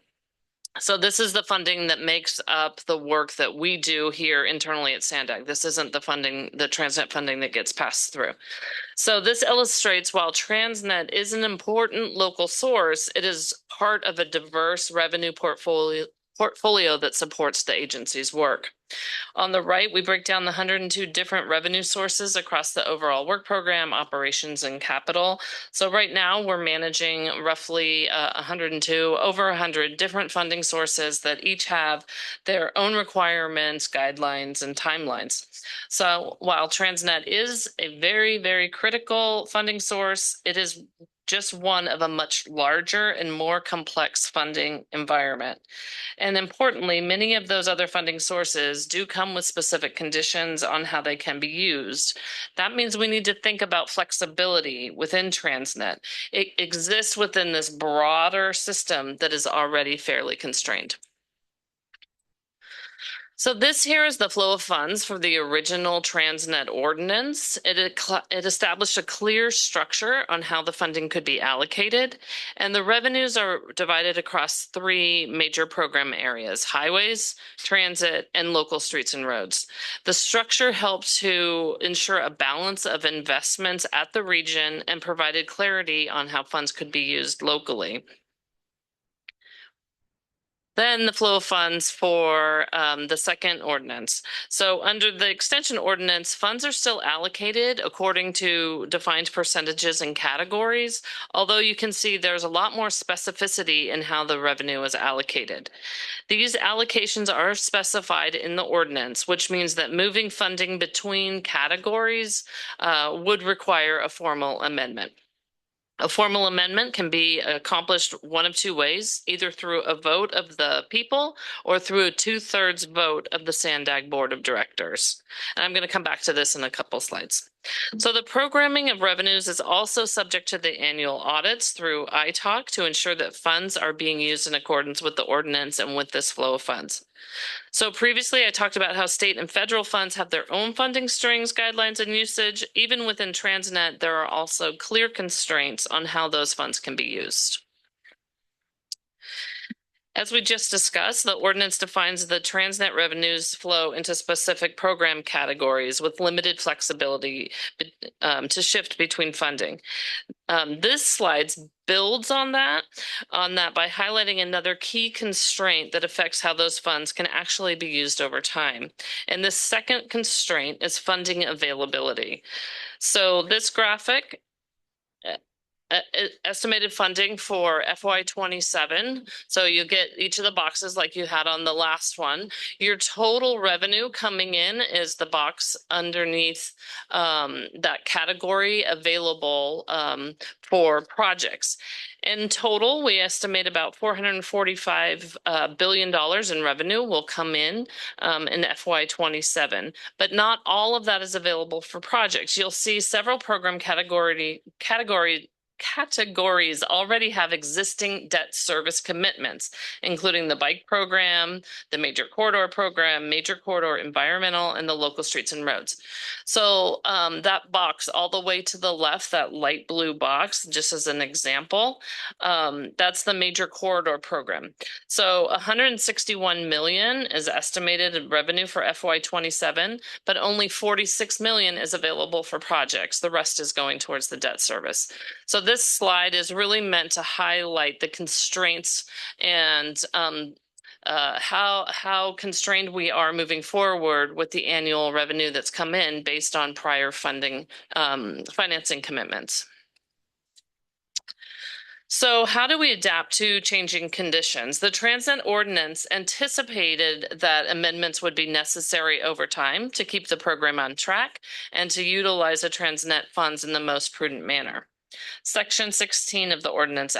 So this is the funding that makes up the work that we do here internally at SANDAG. This isn't the funding, the TransNet funding that gets passed through. So this illustrates while TransNet is an important local source, it is part of a diverse revenue portfolio that supports the agency's work. On the right, we break down the 102 different revenue sources across the overall work program, operations, and capital. So right now, we're managing roughly 102, over 100 different funding sources that each have their own requirements, guidelines, and timelines. So while TransNet is a very, very critical funding source, it is just one of a much larger and more complex funding environment. And importantly, many of those other funding sources do come with specific conditions on how they can be used. That means we need to think about flexibility within TransNet. It exists within this broader system that is already fairly constrained. So this here is the flow of funds for the original TransNet ordinance. It established a clear structure on how the funding could be allocated, and the revenues are divided across three major program areas: highways, transit, and local streets and roads. The structure helped to ensure a balance of investments at the region and provided clarity on how funds could be used locally. Then the flow of funds for the second ordinance. So under the extension ordinance, funds are still allocated according to defined percentages and categories, although you can see there's a lot more specificity in how the revenue is allocated. These allocations are specified in the ordinance, which means that moving funding between categories would require a formal amendment. A formal amendment can be accomplished one of two ways, either through a vote of the people or through a 2/3 vote of the SANDAG Board of Directors. And I'm going to come back to this in a couple slides. So the programming of revenues is also subject to the annual audits through ITALK to ensure that funds are being used in accordance with the ordinance and with this flow of funds. So previously I talked about how state and federal funds have their own funding strings, guidelines, and usage. Even within TransNet, there are also clear constraints on how those funds can be used. As we just discussed, the ordinance defines the TransNet revenues flow into specific program categories with limited flexibility to shift between funding. This slide builds on that by highlighting another key constraint that affects how those funds can actually be used over time. And this second constraint is funding availability. So this graphic estimated funding for FY27. So you get each of the boxes like you had on the last one. Your total revenue coming in is the box underneath that category available for projects. In total, we estimate about $445 billion in revenue will come in FY27, but not all of that is available for projects. You'll see several program categories already have existing debt service commitments, including the bike program, the major corridor program, major corridor environmental, and the local streets and roads. So that box all the way to the left, that light blue box, just as an example, that's the major corridor program. So 161 million is estimated revenue for FY27, but only 46 million is available for projects. The rest is going towards the debt service. So this slide is really meant to highlight the constraints and how constrained we are moving forward with the annual revenue that's come in based on prior funding financing commitments. So how do we adapt to changing conditions? The TransNet ordinance anticipated that amendments would be necessary over time to keep the program on track and to utilize the TransNet funds in the most prudent manner. Section 16 of the ordinance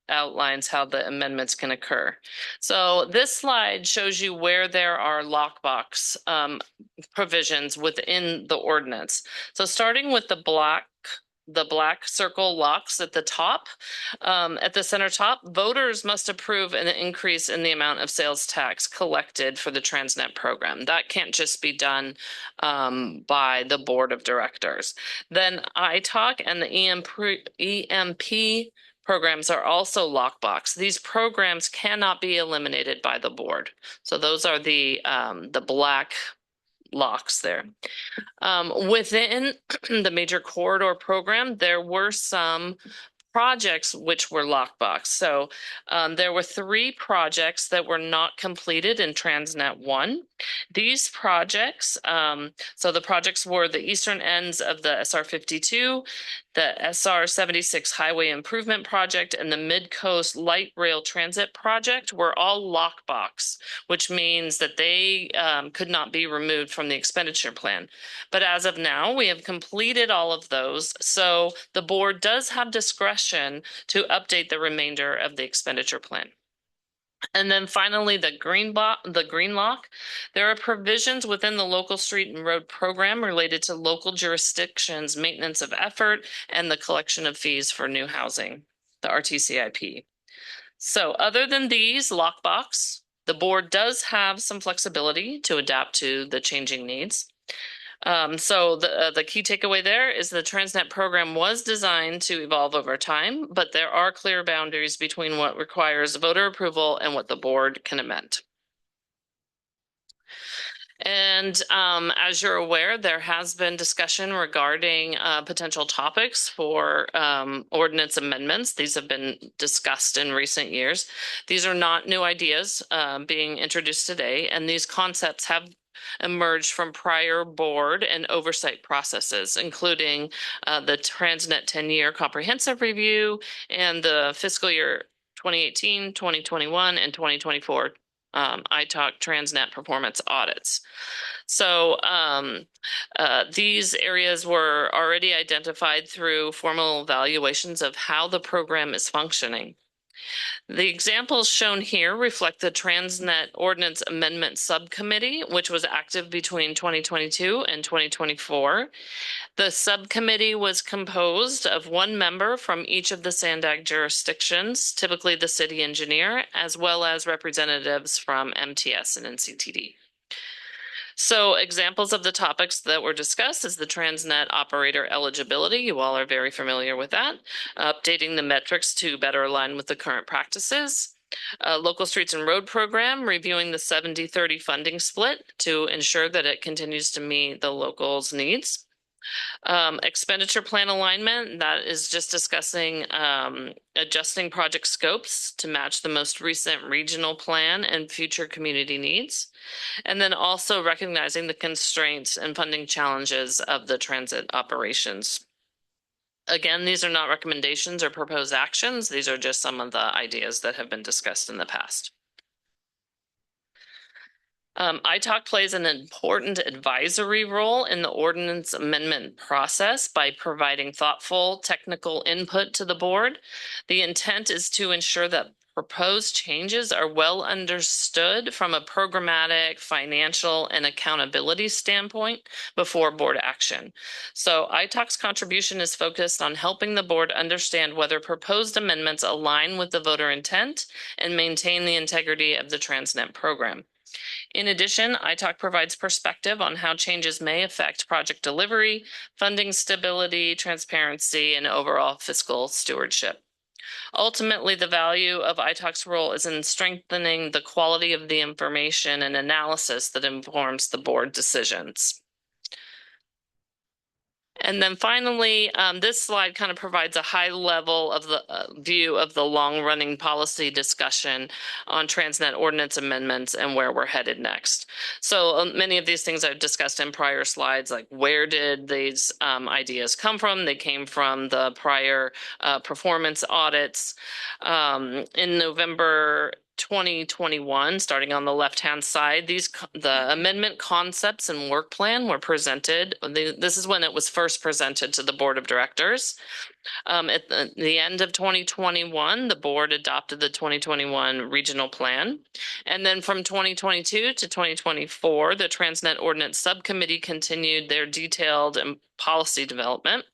outlines how the amendments can occur. So this slide shows you where there are lockbox provisions within the ordinance. So starting with the black circle locks at the top, at the center top, voters must approve an increase in the amount of sales tax collected for the TransNet program. That can't just be done by the board of directors. Then ITALK and the EMP programs are also lockbox. These programs cannot be eliminated by the board. So those are the black locks there. Within the major corridor program, there were some projects which were lockbox. So there were 3 projects that were not completed in TransNet 1. These projects, so the projects were the eastern ends of the SR 52, the SR 76 Highway Improvement Project, and the Mid-Coast Light Rail Transit Project were all lockbox, which means that they could not be removed from the expenditure plan. But as of now, we have completed all of those. So the board does have discretion to update the remainder of the expenditure plan. And then finally, the green lock. There are provisions within the local street and road program related to local jurisdictions' maintenance of effort and the collection of fees for new housing, the RTCIP. So other than these lockbox, the board does have some flexibility to adapt to the changing needs. So the key takeaway there is the TransNet program was designed to evolve over time, but there are clear boundaries between what requires voter approval and what the board can amend. And as you're aware, there has been discussion regarding potential topics for ordinance amendments. These have been discussed in recent years. These are not new ideas being introduced today, and these concepts have emerged from prior board and oversight processes, including the TransNet 10-year comprehensive review and the fiscal year 2018, 2021, and 2024 ITALK TransNet performance audits. So these areas were already identified through formal evaluations of how the program is functioning. The examples shown here reflect the TransNet Ordinance Amendment Subcommittee, which was active between 2022 and 2024. The subcommittee was composed of 1 member from each of the SANDAG jurisdictions, typically the city engineer, as well as representatives from MTS and NCTD. So examples of the topics that were discussed is the TransNet operator eligibility. You all are very familiar with that. Updating the metrics to better align with the current practices. Local Streets and Road Program, reviewing the 70-30 funding split to ensure that it continues to meet the locals' needs. Expenditure plan alignment, that is just discussing adjusting project scopes to match the most recent regional plan and future community needs. And then also recognizing the constraints and funding challenges of the transit operations. Again, these are not recommendations or proposed actions. These are just some of the ideas that have been discussed in the past. ITALK plays an important advisory role in the ordinance amendment process by providing thoughtful technical input to the board. The intent is to ensure that proposed changes are well understood from a programmatic, financial, and accountability standpoint before board action. So ITALK's contribution is focused on helping the board understand whether proposed amendments align with the voter intent and maintain the integrity of the TransNet program. In addition, ITALK provides perspective on how changes may affect project delivery, funding stability, transparency, and overall fiscal stewardship. Ultimately, the value of ITALK's role is in strengthening the quality of the information and analysis that informs the board decisions. And then finally, this slide kind of provides a high level of the view of the long-running policy discussion on TransNet ordinance amendments and where we're headed next. So many of these things I've discussed in prior slides, like where did these ideas come from? They came from the prior performance audits. In November 2021, starting on the left-hand side, the amendment concepts and work plan were presented. This is when it was first presented to the board of directors. At the end of 2021, the board adopted the 2021 regional plan. And then from 2022 to 2024, the TransNet Ordinance Subcommittee continued their detailed and policy development.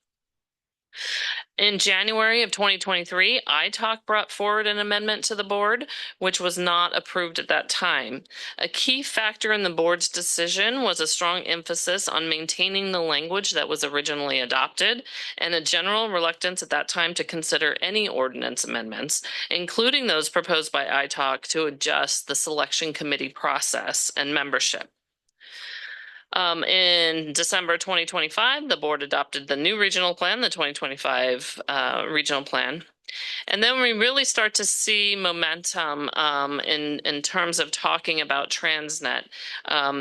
In January of 2023, ITALK brought forward an amendment to the board, which was not approved at that time. A key factor in the board's decision was a strong emphasis on maintaining the language that was originally adopted and a general reluctance at that time to consider any ordinance amendments, including those proposed by ITALK to adjust the selection committee process and membership. In December 2025, the board adopted the new regional plan, the 2025 regional plan. And then we really start to see momentum in terms of talking about TransNet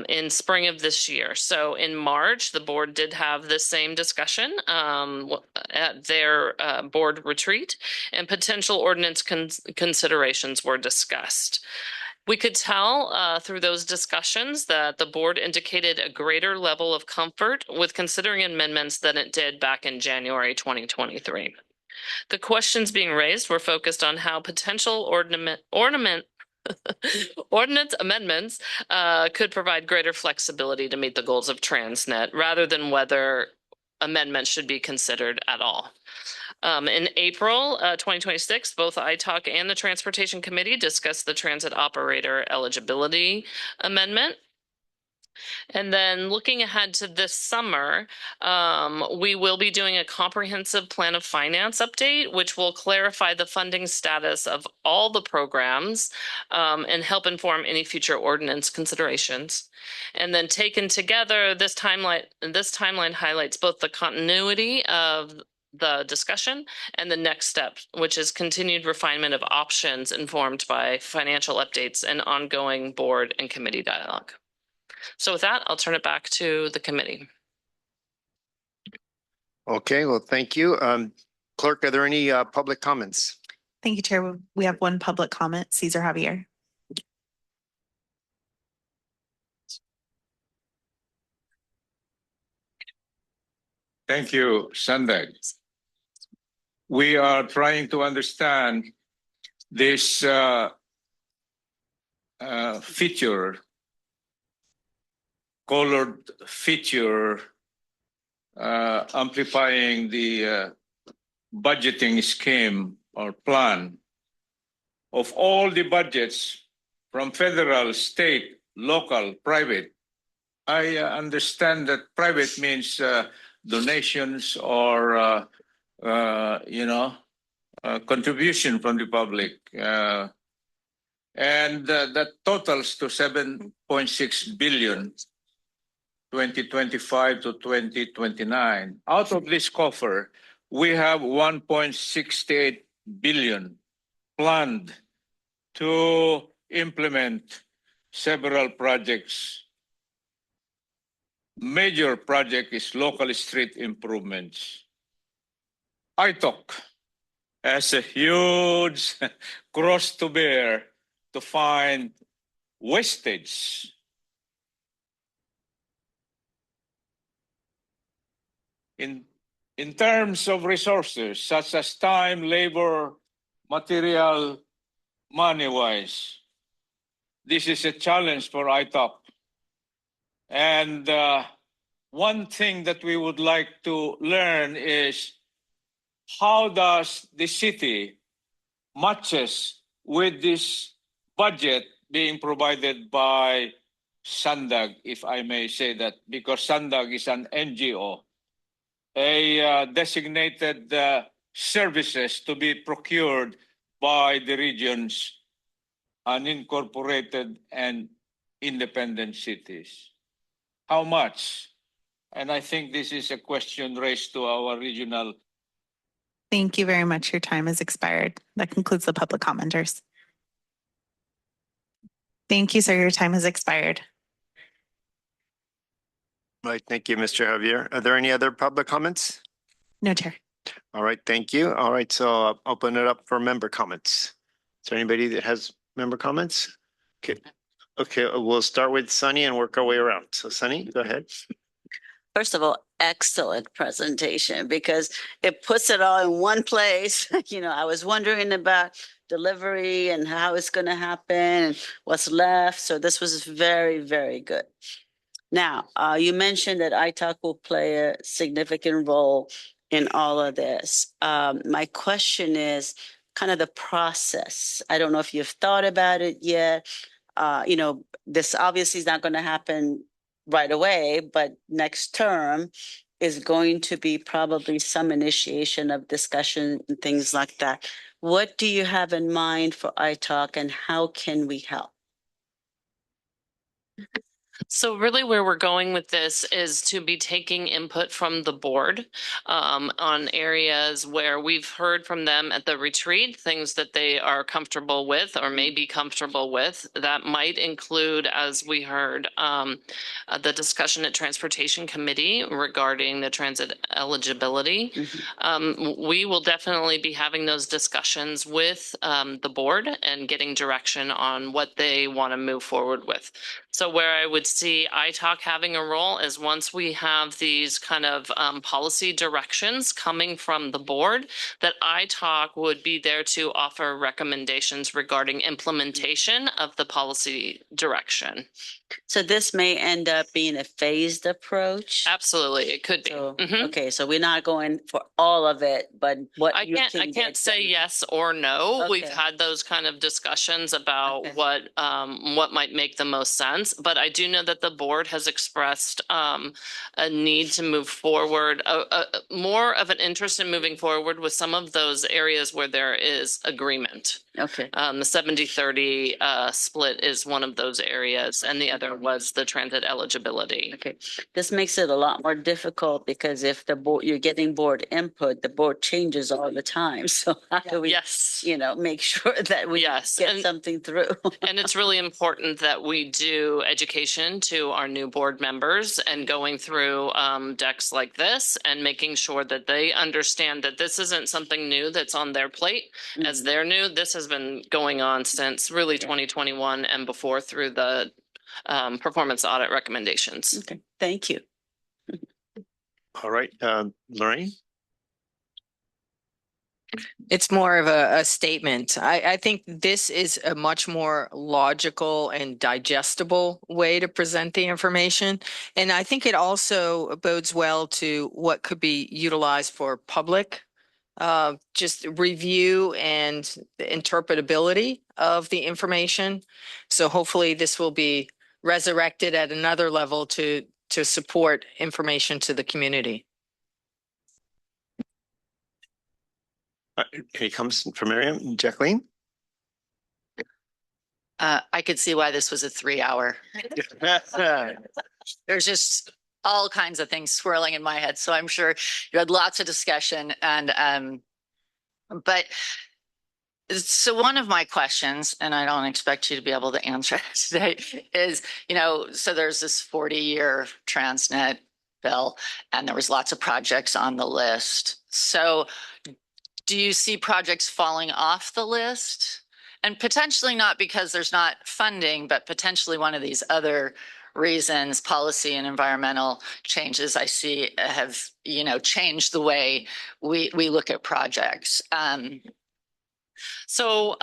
in spring of this year. So in March, the board did have the same discussion at their board retreat, and potential ordinance considerations were discussed. We could tell through those discussions that the board indicated a greater level of comfort with considering amendments than it did back in January 2023. The questions being raised were focused on how potential ordinance amendments could provide greater flexibility to meet the goals of TransNet, rather than whether amendments should be considered at all. In April 2026, both ITALK and the Transportation Committee discussed the transit operator eligibility amendment. And then looking ahead to this summer, we will be doing a comprehensive plan of finance update, which will clarify the funding status of all the programs and help inform any future ordinance considerations. And then taken together, this timeline highlights both the continuity of the discussion and the next step, which is continued refinement of options informed by financial updates and ongoing board and committee dialogue. So with that, I'll turn it back to the committee. Okay, well, thank you. Clerk, are there any public comments? Thank you, Chair. We have one public comment, Cesar Javier. Thank you, SANDAG. We are trying to understand this feature, colored feature, amplifying the budgeting scheme or plan of all the budgets from federal, state, local, private. I understand that private means donations or contribution from the public. And that totals to 7.6 billion, 2025 to 2029. Out of this coffer, we have 1.68 billion planned to implement several projects. Major project is local street improvements. ITALK has a huge cross to bear to find wastage. In terms of resources, such as time, labor, material, money-wise, this is a challenge for ITALK. And one thing that we would like to learn is how does the city matches with this budget being provided by SANDAG, if I may say that, because SANDAG is an NGO, a designated services to be procured by the regions, unincorporated and independent cities. How much? And I think this is a question raised to our regional. Thank you very much. Your time has expired. That concludes the public commenters. Thank you, sir. Your time has expired. Right, thank you, Mr. Javier. Are there any other public comments? No, Chair. All right, thank you. All right, so I'll open it up for member comments. Is there anybody that has member comments? Okay, we'll start with Sunny and work our way around. So Sunny, go ahead. First of all, excellent presentation because it puts it all in one place. I was wondering about delivery and how it's going to happen and what's left. So this was very, very good. Now, you mentioned that ITALK will play a significant role in all of this. My question is kind of the process. I don't know if you've thought about it yet. This obviously is not going to happen right away, but next term is going to be probably some initiation of discussion and things like that. What do you have in mind for iTalk and how can we help? So really where we're going with this is to be taking input from the board on areas where we've heard from them at the retreat, things that they are comfortable with or may be comfortable with. That might include, as we heard, the discussion at Transportation Committee regarding the transit eligibility. We will definitely be having those discussions with the board and getting direction on what they want to move forward with. So where I would see iTalk having a role is once we have these kind of policy directions coming from the board, that iTalk would be there to offer recommendations regarding implementation of the policy direction. So this may end up being a phased approach. Absolutely, it could be. So, okay, so we're not going for all of it, but what I can't say yes or no. We've Okay. had those kind of discussions about Okay. what might make the most sense. But I do know that the board has expressed a need to move forward, more of an interest in moving forward with some of those areas where there is agreement. Okay. The 70-30 split is one of those areas, and the other was the transit eligibility. Okay, this makes it a lot more difficult because if the board, you're getting board input, the board changes all the time. So how do we, Yes. make sure that we get something through? And it's really important that we do education to our new board members and going through decks like this and making sure that they understand that this isn't something new that's on their plate. As they're new, this has been going on since really 2021 and before through the performance audit recommendations. Okay, thank you. All right, Lorraine? It's more of a statement. I think this is a much more logical and digestible way to present the information. And I think it also bodes well to what could be utilized for public just review and the interpretability of the information. So hopefully this will be resurrected at another level to support information to the community. Any comments from Miriam? Jacqueline? I could see why this was a 3-hour. There's just all kinds of things swirling in my head. So I'm sure you had lots of discussion and, but so one of my questions, and I don't expect you to be able to answer it today, is, so there's this 40-year TransNet bill and there was lots of projects on the list. So do you see projects falling off the list? And potentially not because there's not funding, but potentially one of these other reasons, policy and environmental changes I see have, changed the way we look at projects. So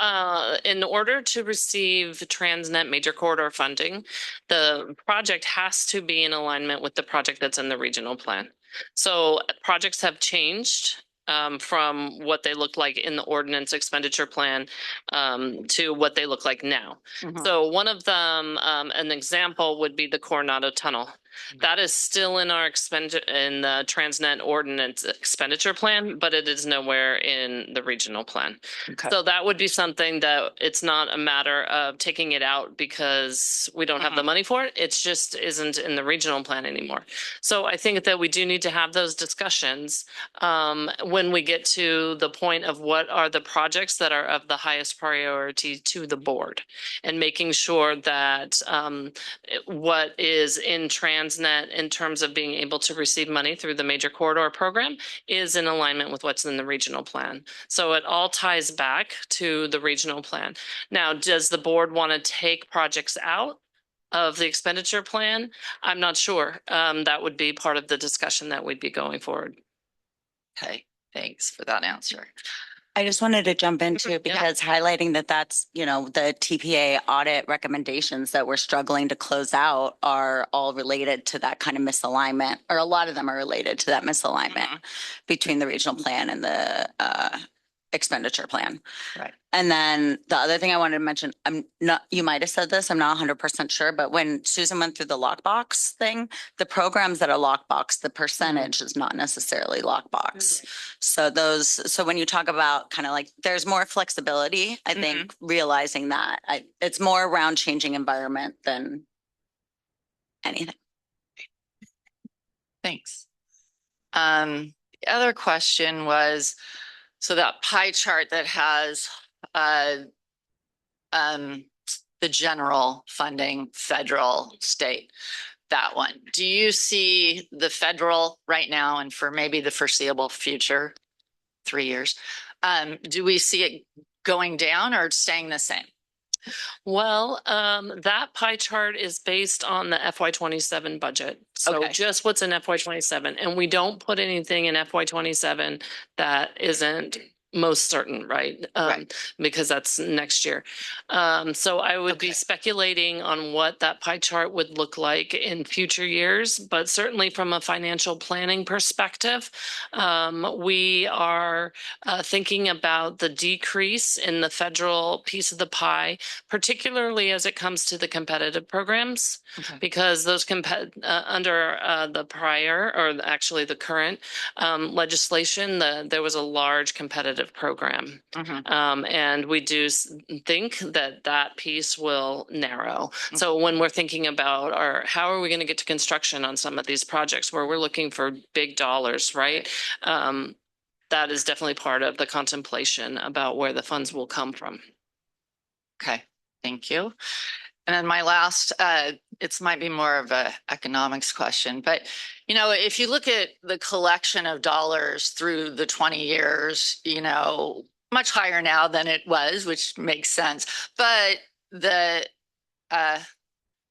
in order to receive TransNet major corridor funding, the project has to be in alignment with the project that's in the regional plan. So projects have changed from what they look like in the ordinance expenditure plan to what they look like now. So one of them, an example would be the Coronado Tunnel. That is still in our in the TransNet ordinance expenditure plan, but it is nowhere in the regional plan. Okay. So that would be something that it's not a matter of taking it out because we don't have the money for it. It's just isn't in the regional plan anymore. So I think that we do need to have those discussions when we get to the point of what are the projects that are of the highest priority to the board and making sure that what is in TransNet in terms of being able to receive money through the major corridor program is in alignment with what's in the regional plan. So it all ties back to the regional plan. Now, does the board want to take projects out of the expenditure plan? I'm not sure. That would be part of the discussion that we'd be going forward. Okay, thanks for that answer. I just wanted to jump into because highlighting that that's, you know, the TPA audit recommendations that we're struggling to close out are all related to that kind of misalignment, or a lot of them are related to that misalignment between the regional plan and the expenditure plan. Right. And then the other thing I wanted to mention, I'm not, you might have said this, I'm not 100% sure, but when Susan went through the lockbox thing, the programs that are lockbox, the percentage is not necessarily lockbox. So those, so when you talk about kind of like, there's more flexibility, I think realizing that it's more around changing environment than anything. Thanks. The other question was, so that pie chart that has the general funding, federal, state, that one. Do you see the federal right now and for maybe the foreseeable future, 3 years, do we see it going down or staying the same? Well, that pie chart is based on the FY27 budget. So just what's in FY27. And we don't put anything in FY27 that isn't most certain, right? Because that's next year. So I would be speculating on what that pie chart would look like in future years, but certainly from a financial planning perspective, we are thinking about the decrease in the federal piece of the pie, particularly as it comes to the competitive programs, because those under the prior, or actually the current legislation, there was a large competitive program. And we do think that that piece will narrow. So when we're thinking about how are we going to get to construction on some of these projects where we're looking for big dollars, right? That is definitely part of the contemplation about where the funds will come from. Okay, thank you. And then my last, it might be more of an economics question, but you know, if you look at the collection of dollars through the 20 years, you know, much higher now than it was, which makes sense. But the,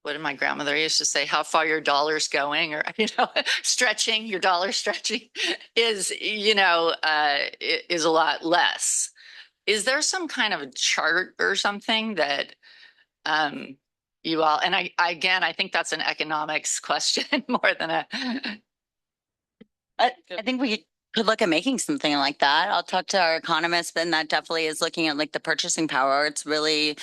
what did my grandmother used to say? How far your dollar's going, or you know, stretching your dollar stretching is, you know, is a lot less. Is there some kind of a chart or something that you all, and I think that's an economics question more than a. I think we could look at making something like that. I'll talk to our economist, but that definitely is looking at like the purchasing power. It's really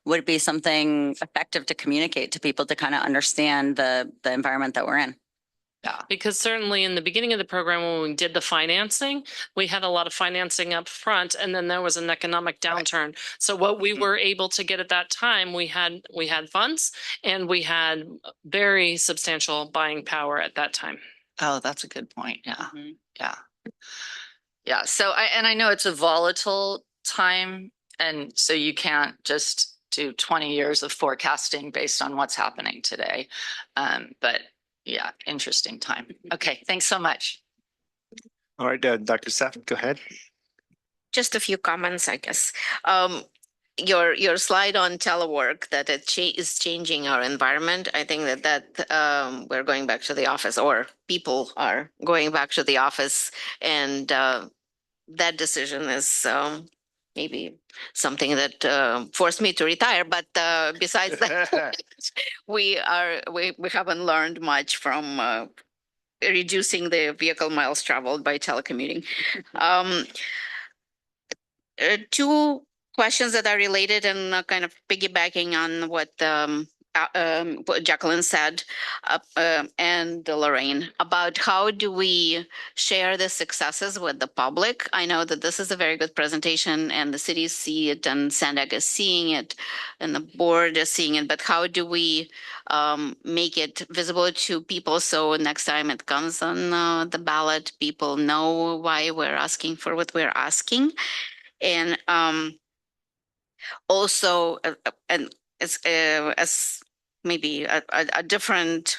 would be something effective to communicate to people to kind of understand the environment that we're in. Yeah, because certainly in the beginning of the program, when we did the financing, we had a lot of financing up front, and then there was an economic downturn. So what we were able to get at that time, we had funds, and we had very substantial buying power at that time. Oh, that's a good point. Yeah, yeah. So I know it's a volatile time, and so you can't just do 20 years of forecasting based on what's happening today, but. Yeah, interesting time. Okay, thanks so much. All right, Dr. Saf, go ahead. Just a few comments, I guess. Your slide on telework, that it is changing our environment. I think that we're going back to the office, or people are going back to the office, and that decision is maybe something that forced me to retire. But besides that, we haven't learned much from reducing the vehicle miles traveled by telecommuting. Two questions that are related and kind of piggybacking on what Jacqueline said and Lorraine about how do we share the successes with the public. I know that this is a very good presentation and the cities see it and SANDAG is seeing it and the board is seeing it, but how do we make it visible to people so next time it comes on the ballot, people know why we're asking for what we're asking. And also, and as maybe a different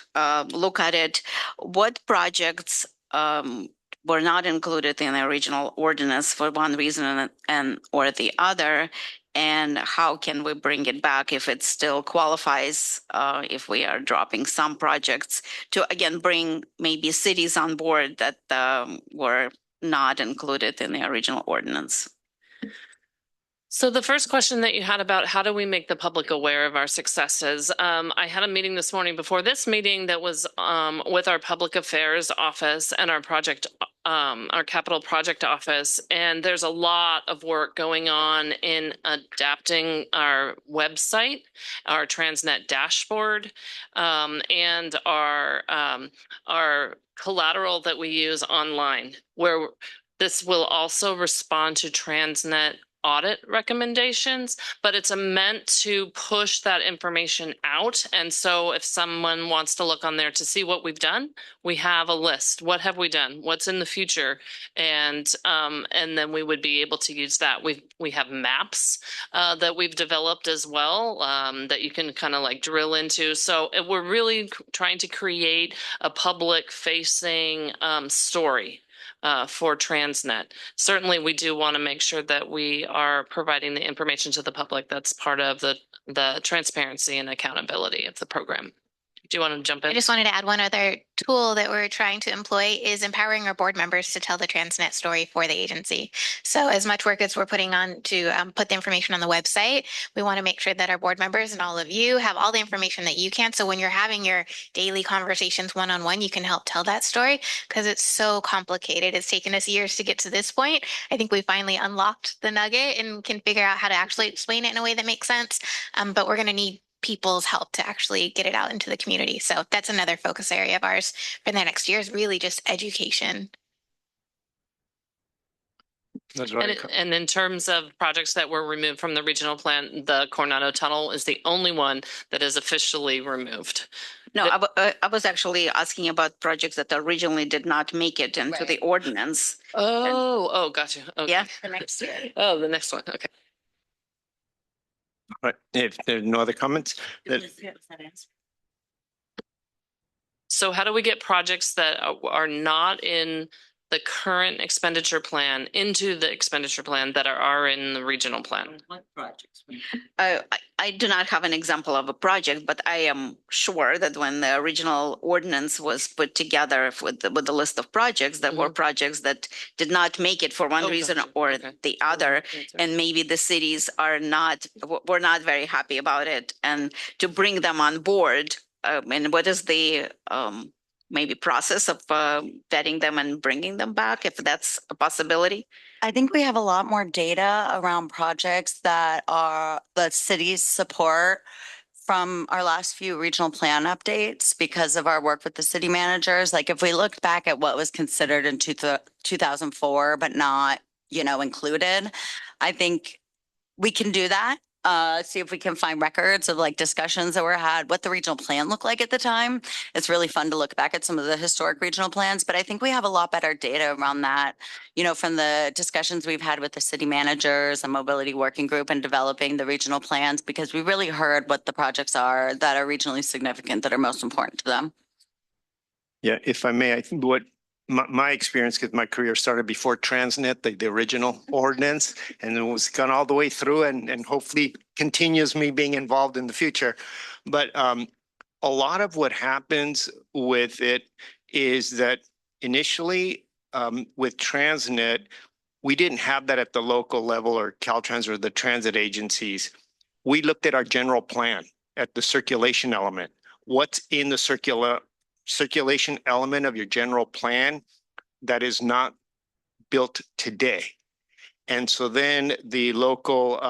look at it, what projects were not included in the original ordinance for one reason and or the other, and how can we bring it back if it still qualifies, if we are dropping some projects to again bring maybe cities on board that were not included in the original ordinance. So the first question that you had about how do we make the public aware of our successes? I had a meeting this morning before this meeting that was with our public affairs office and our capital project office. And there's a lot of work going on in adapting our website, our TransNet dashboard, and our collateral that we use online, where this will also respond to TransNet audit recommendations, but it's meant to push that information out. And so if someone wants to look on there to see what we've done, we have a list. What have we done? What's in the future? And then we would be able to use that. We have maps that we've developed as well that you can kind of like drill into. So we're really trying to create a public facing story for TransNet. Certainly, we do want to make sure that we are providing the information to the public that's part of the transparency and accountability of the program. Do you want to jump in? I just wanted to add one other tool that we're trying to employ is empowering our board members to tell the TransNet story for the agency. So as much work as we're putting on to put the information on the website, we want to make sure that our board members and all of you have all the information that you can. So when you're having your daily conversations one-on-one, you can help tell that story because it's so complicated. It's taken us years to get to this point. I think we finally unlocked the nugget and can figure out how to actually explain it in a way that makes sense. But we're going to need people's help to actually get it out into the community. So that's another focus area of ours for the next year is really just education. That's right. And in terms of projects that were removed from the regional plan, the Coronado Tunnel is the only one that is officially removed. No, I was actually asking about projects that originally did not make it into the ordinance. Oh, gotcha. Okay. Yeah. The next year. Oh, the next one. Okay. All right. If there are no other comments, So how do we get projects that are not in the current expenditure plan into the expenditure plan that are in the regional plan? What projects? I do not have an example of a project, but I am sure that when the original ordinance was put together with the list of projects, there were projects that did not make it for one reason or the other, and maybe the cities were not very happy about it, and to bring them on board. And what is the maybe process of vetting them and bringing them back, if that's a possibility? I think we have a lot more data around projects that are the cities support from our last few regional plan updates because of our work with the city managers. Like if we look back at what was considered in 2004, but not, included, I think we can do that. See if we can find records of like discussions that were had, what the regional plan looked like at the time. It's really fun to look back at some of the historic regional plans, but I think we have a lot better data around that, from the discussions we've had with the city managers and mobility working group and developing the regional plans, because we really heard what the projects are that are regionally significant, that are most important to them. yeah, if I may, I think what my experience, because my career started before TransNet, the original ordinance, and it was gone all the way through and hopefully continues me being involved in the future. But a lot of what happens with it is that initially with TransNet, we didn't have that at the local level or Caltrans or the transit agencies. We looked at our general plan at the circulation element. What's in the circulation element of your general plan that is not built today. And so then the local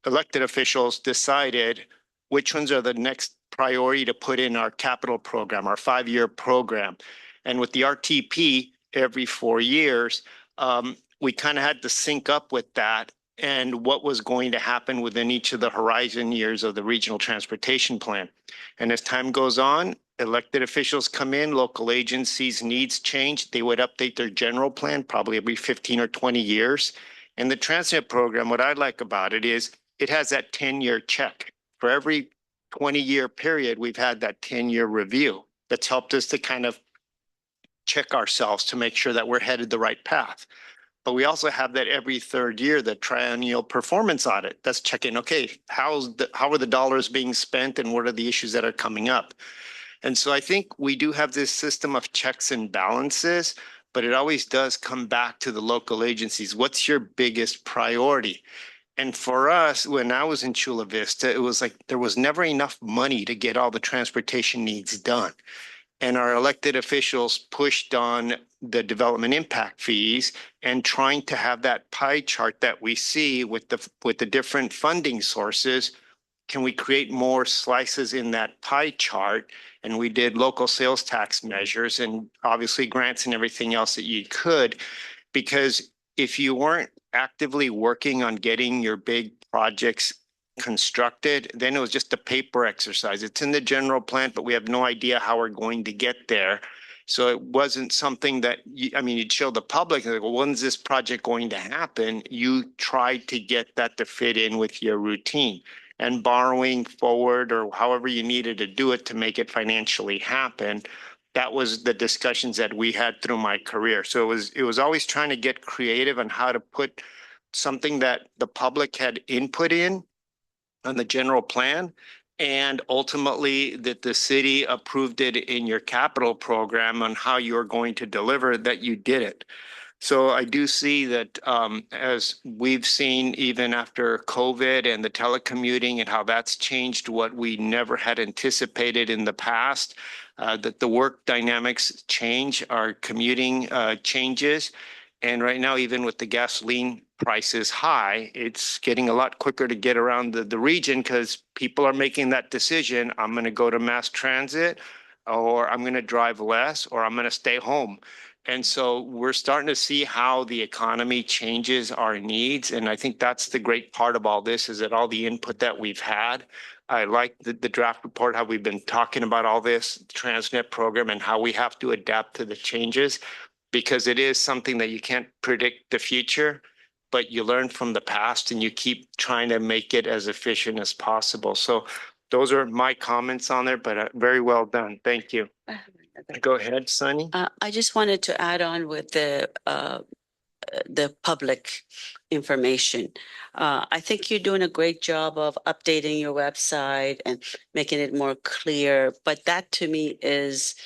elected officials decided which ones are the next priority to put in our capital program, our 5-year program. And with the RTP every 4 years, we kind of had to sync up with that and what was going to happen within each of the horizon years of the regional transportation plan. And as time goes on, elected officials come in, local agencies' needs change. They would update their general plan probably every 15 or 20 years. And the TransNet program, what I like about it is it has that 10-year check. For every 20-year period, we've had that 10-year review that's helped us to kind of check ourselves to make sure that we're headed the right path. But we also have that every 3rd year, the triennial performance audit. That's checking, okay, how are the dollars being spent and what are the issues that are coming up? And so I think we do have this system of checks and balances, but it always does come back to the local agencies. What's your biggest priority? And for us, when I was in Chula Vista, it was like there was never enough money to get all the transportation needs done. And our elected officials pushed on the development impact fees and trying to have that pie chart that we see with the different funding sources. Can we create more slices in that pie chart? And we did local sales tax measures and obviously grants and everything else that you could, because if you weren't actively working on getting your big projects constructed, then it was just a paper exercise. It's in the general plan, but we have no idea how we're going to get there. So it wasn't something that, you'd show the public, like, well, when's this project going to happen? You tried to get that to fit in with your routine, and borrowing forward or however you needed to do it to make it financially happen. That was the discussions that we had through my career. So it was always trying to get creative on how to put something that the public had input in on the general plan, and ultimately that the city approved it in your capital program on how you're going to deliver, that you did it. So I do see that as we've seen even after COVID and the telecommuting and how that's changed what we never had anticipated in the past, that the work dynamics change, our commuting changes. And right now, even with the gasoline prices high, it's getting a lot quicker to get around the region because people are making that decision. I'm going to go to mass transit, or I'm going to drive less, or I'm going to stay home. And so we're starting to see how the economy changes our needs. And I think that's the great part of all this, is that all the input that we've had. I like the draft report, how we've been talking about all this TransNet program and how we have to adapt to the changes, because it is something that you can't predict the future, but you learn from the past and you keep trying to make it as efficient as possible. So those are my comments on there, but very well done. Thank you. Go ahead, Sunny. I just wanted to add on with the public information. I think you're doing a great job of updating your website and making it more clear, but that to me is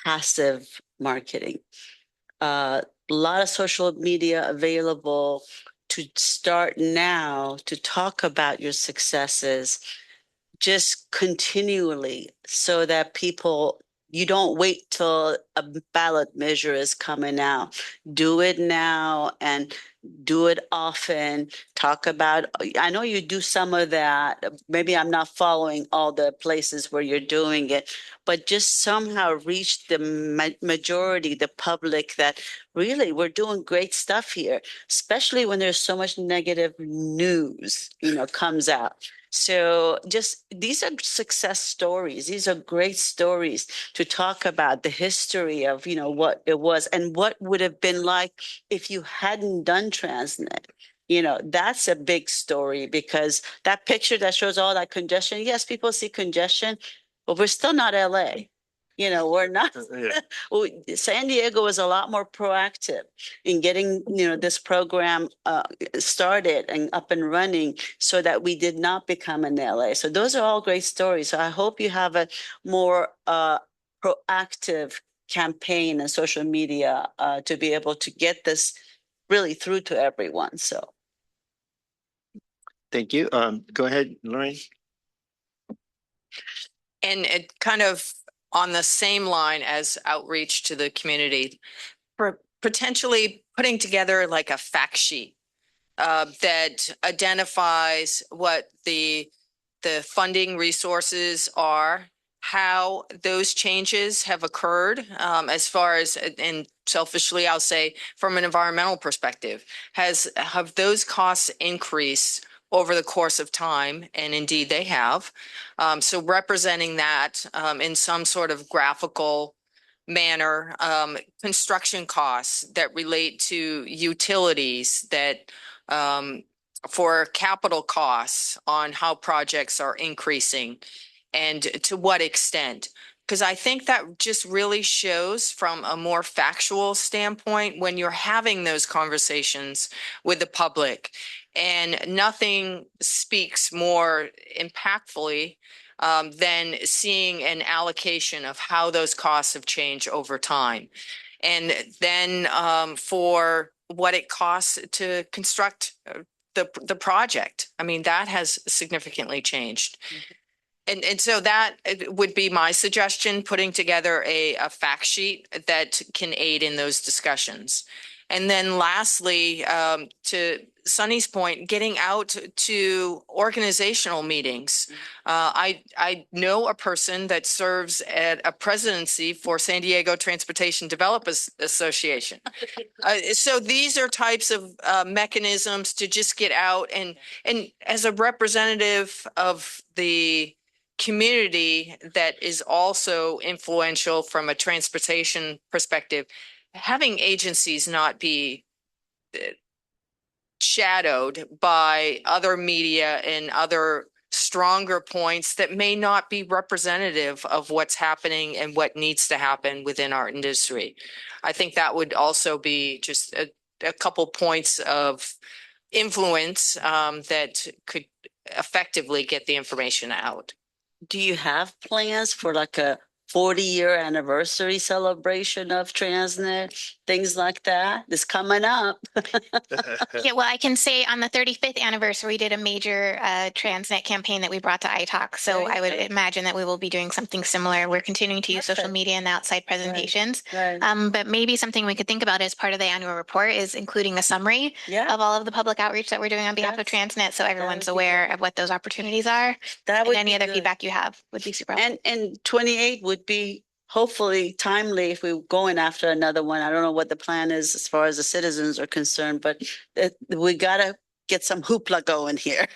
passive marketing. A lot of social media available to start now to talk about your successes just continually, so that people, you don't wait till a ballot measure is coming out. Do it now and do it often. Talk about, I know you do some of that. Maybe I'm not following all the places where you're doing it, but just somehow reach the majority, the public, that really we're doing great stuff here, especially when there's so much negative news, comes out. So just, these are success stories. These are great stories to talk about the history of, what it was and what would have been like if you hadn't done TransNet. That's a big story, because that picture that shows all that congestion, yes, people see congestion, but we're still not LA. We're not. San Diego was a lot more proactive in getting, this program started and up and running, so that we did not become an LA. So those are all great stories. So I hope you have a more proactive campaign and social media to be able to get this really through to everyone. So. Thank you. Go ahead, Lorraine. And it kind of on the same line as outreach to the community, for potentially putting together like a fact sheet that identifies what the funding resources are, how those changes have occurred, as far as, and selfishly, I'll say from an environmental perspective, have those costs increased over the course of time? And indeed they have. So representing that in some sort of graphical manner, construction costs that relate to utilities, that for capital costs on how projects are increasing and to what extent. Because I think that just really shows from a more factual standpoint when you're having those conversations with the public. And nothing speaks more impactfully than seeing an allocation of how those costs have changed over time. And then for what it costs to construct the project. I mean, that has significantly changed. And so that would be my suggestion, putting together a fact sheet that can aid in those discussions. And then lastly, to Sunny's point, getting out to organizational meetings. I know a person that serves at a presidency for San Diego Transportation Developers Association. So these are types of mechanisms to just get out and as a representative of the community that is also influential from a transportation perspective, having agencies not be shadowed by other media and other stronger points that may not be representative of what's happening and what needs to happen within our industry. I think that would also be just a couple points of influence that could effectively get the information out. Do you have plans for like a 40-year anniversary celebration of TransNet, things like that? It's coming up. Yeah, well, I can say on the 35th anniversary, we did a major TransNet campaign that we brought to iTalk. So Right, I would right. imagine that we will be doing something similar. We're continuing to use social Perfect. media and outside presentations. Right. But maybe something we could think about as part of the annual report is including a summary Yeah, of all of the public outreach that we're doing on behalf of Yes, TransNet, so everyone's would be aware good. of what those opportunities are. that And would any be other good. feedback you have would be super helpful. And 28 would be hopefully timely if we're going after another one. I don't know what the plan is as far as the citizens are concerned, but we gotta get some hoopla going here.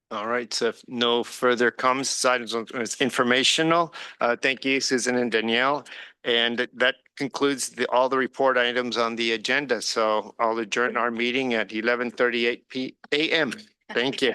All right, so if no further comments, this item is informational. Thank you, Susan and Danielle. And that concludes all the report items on the agenda. So I'll adjourn our meeting at 11:38 a.m. Thank you.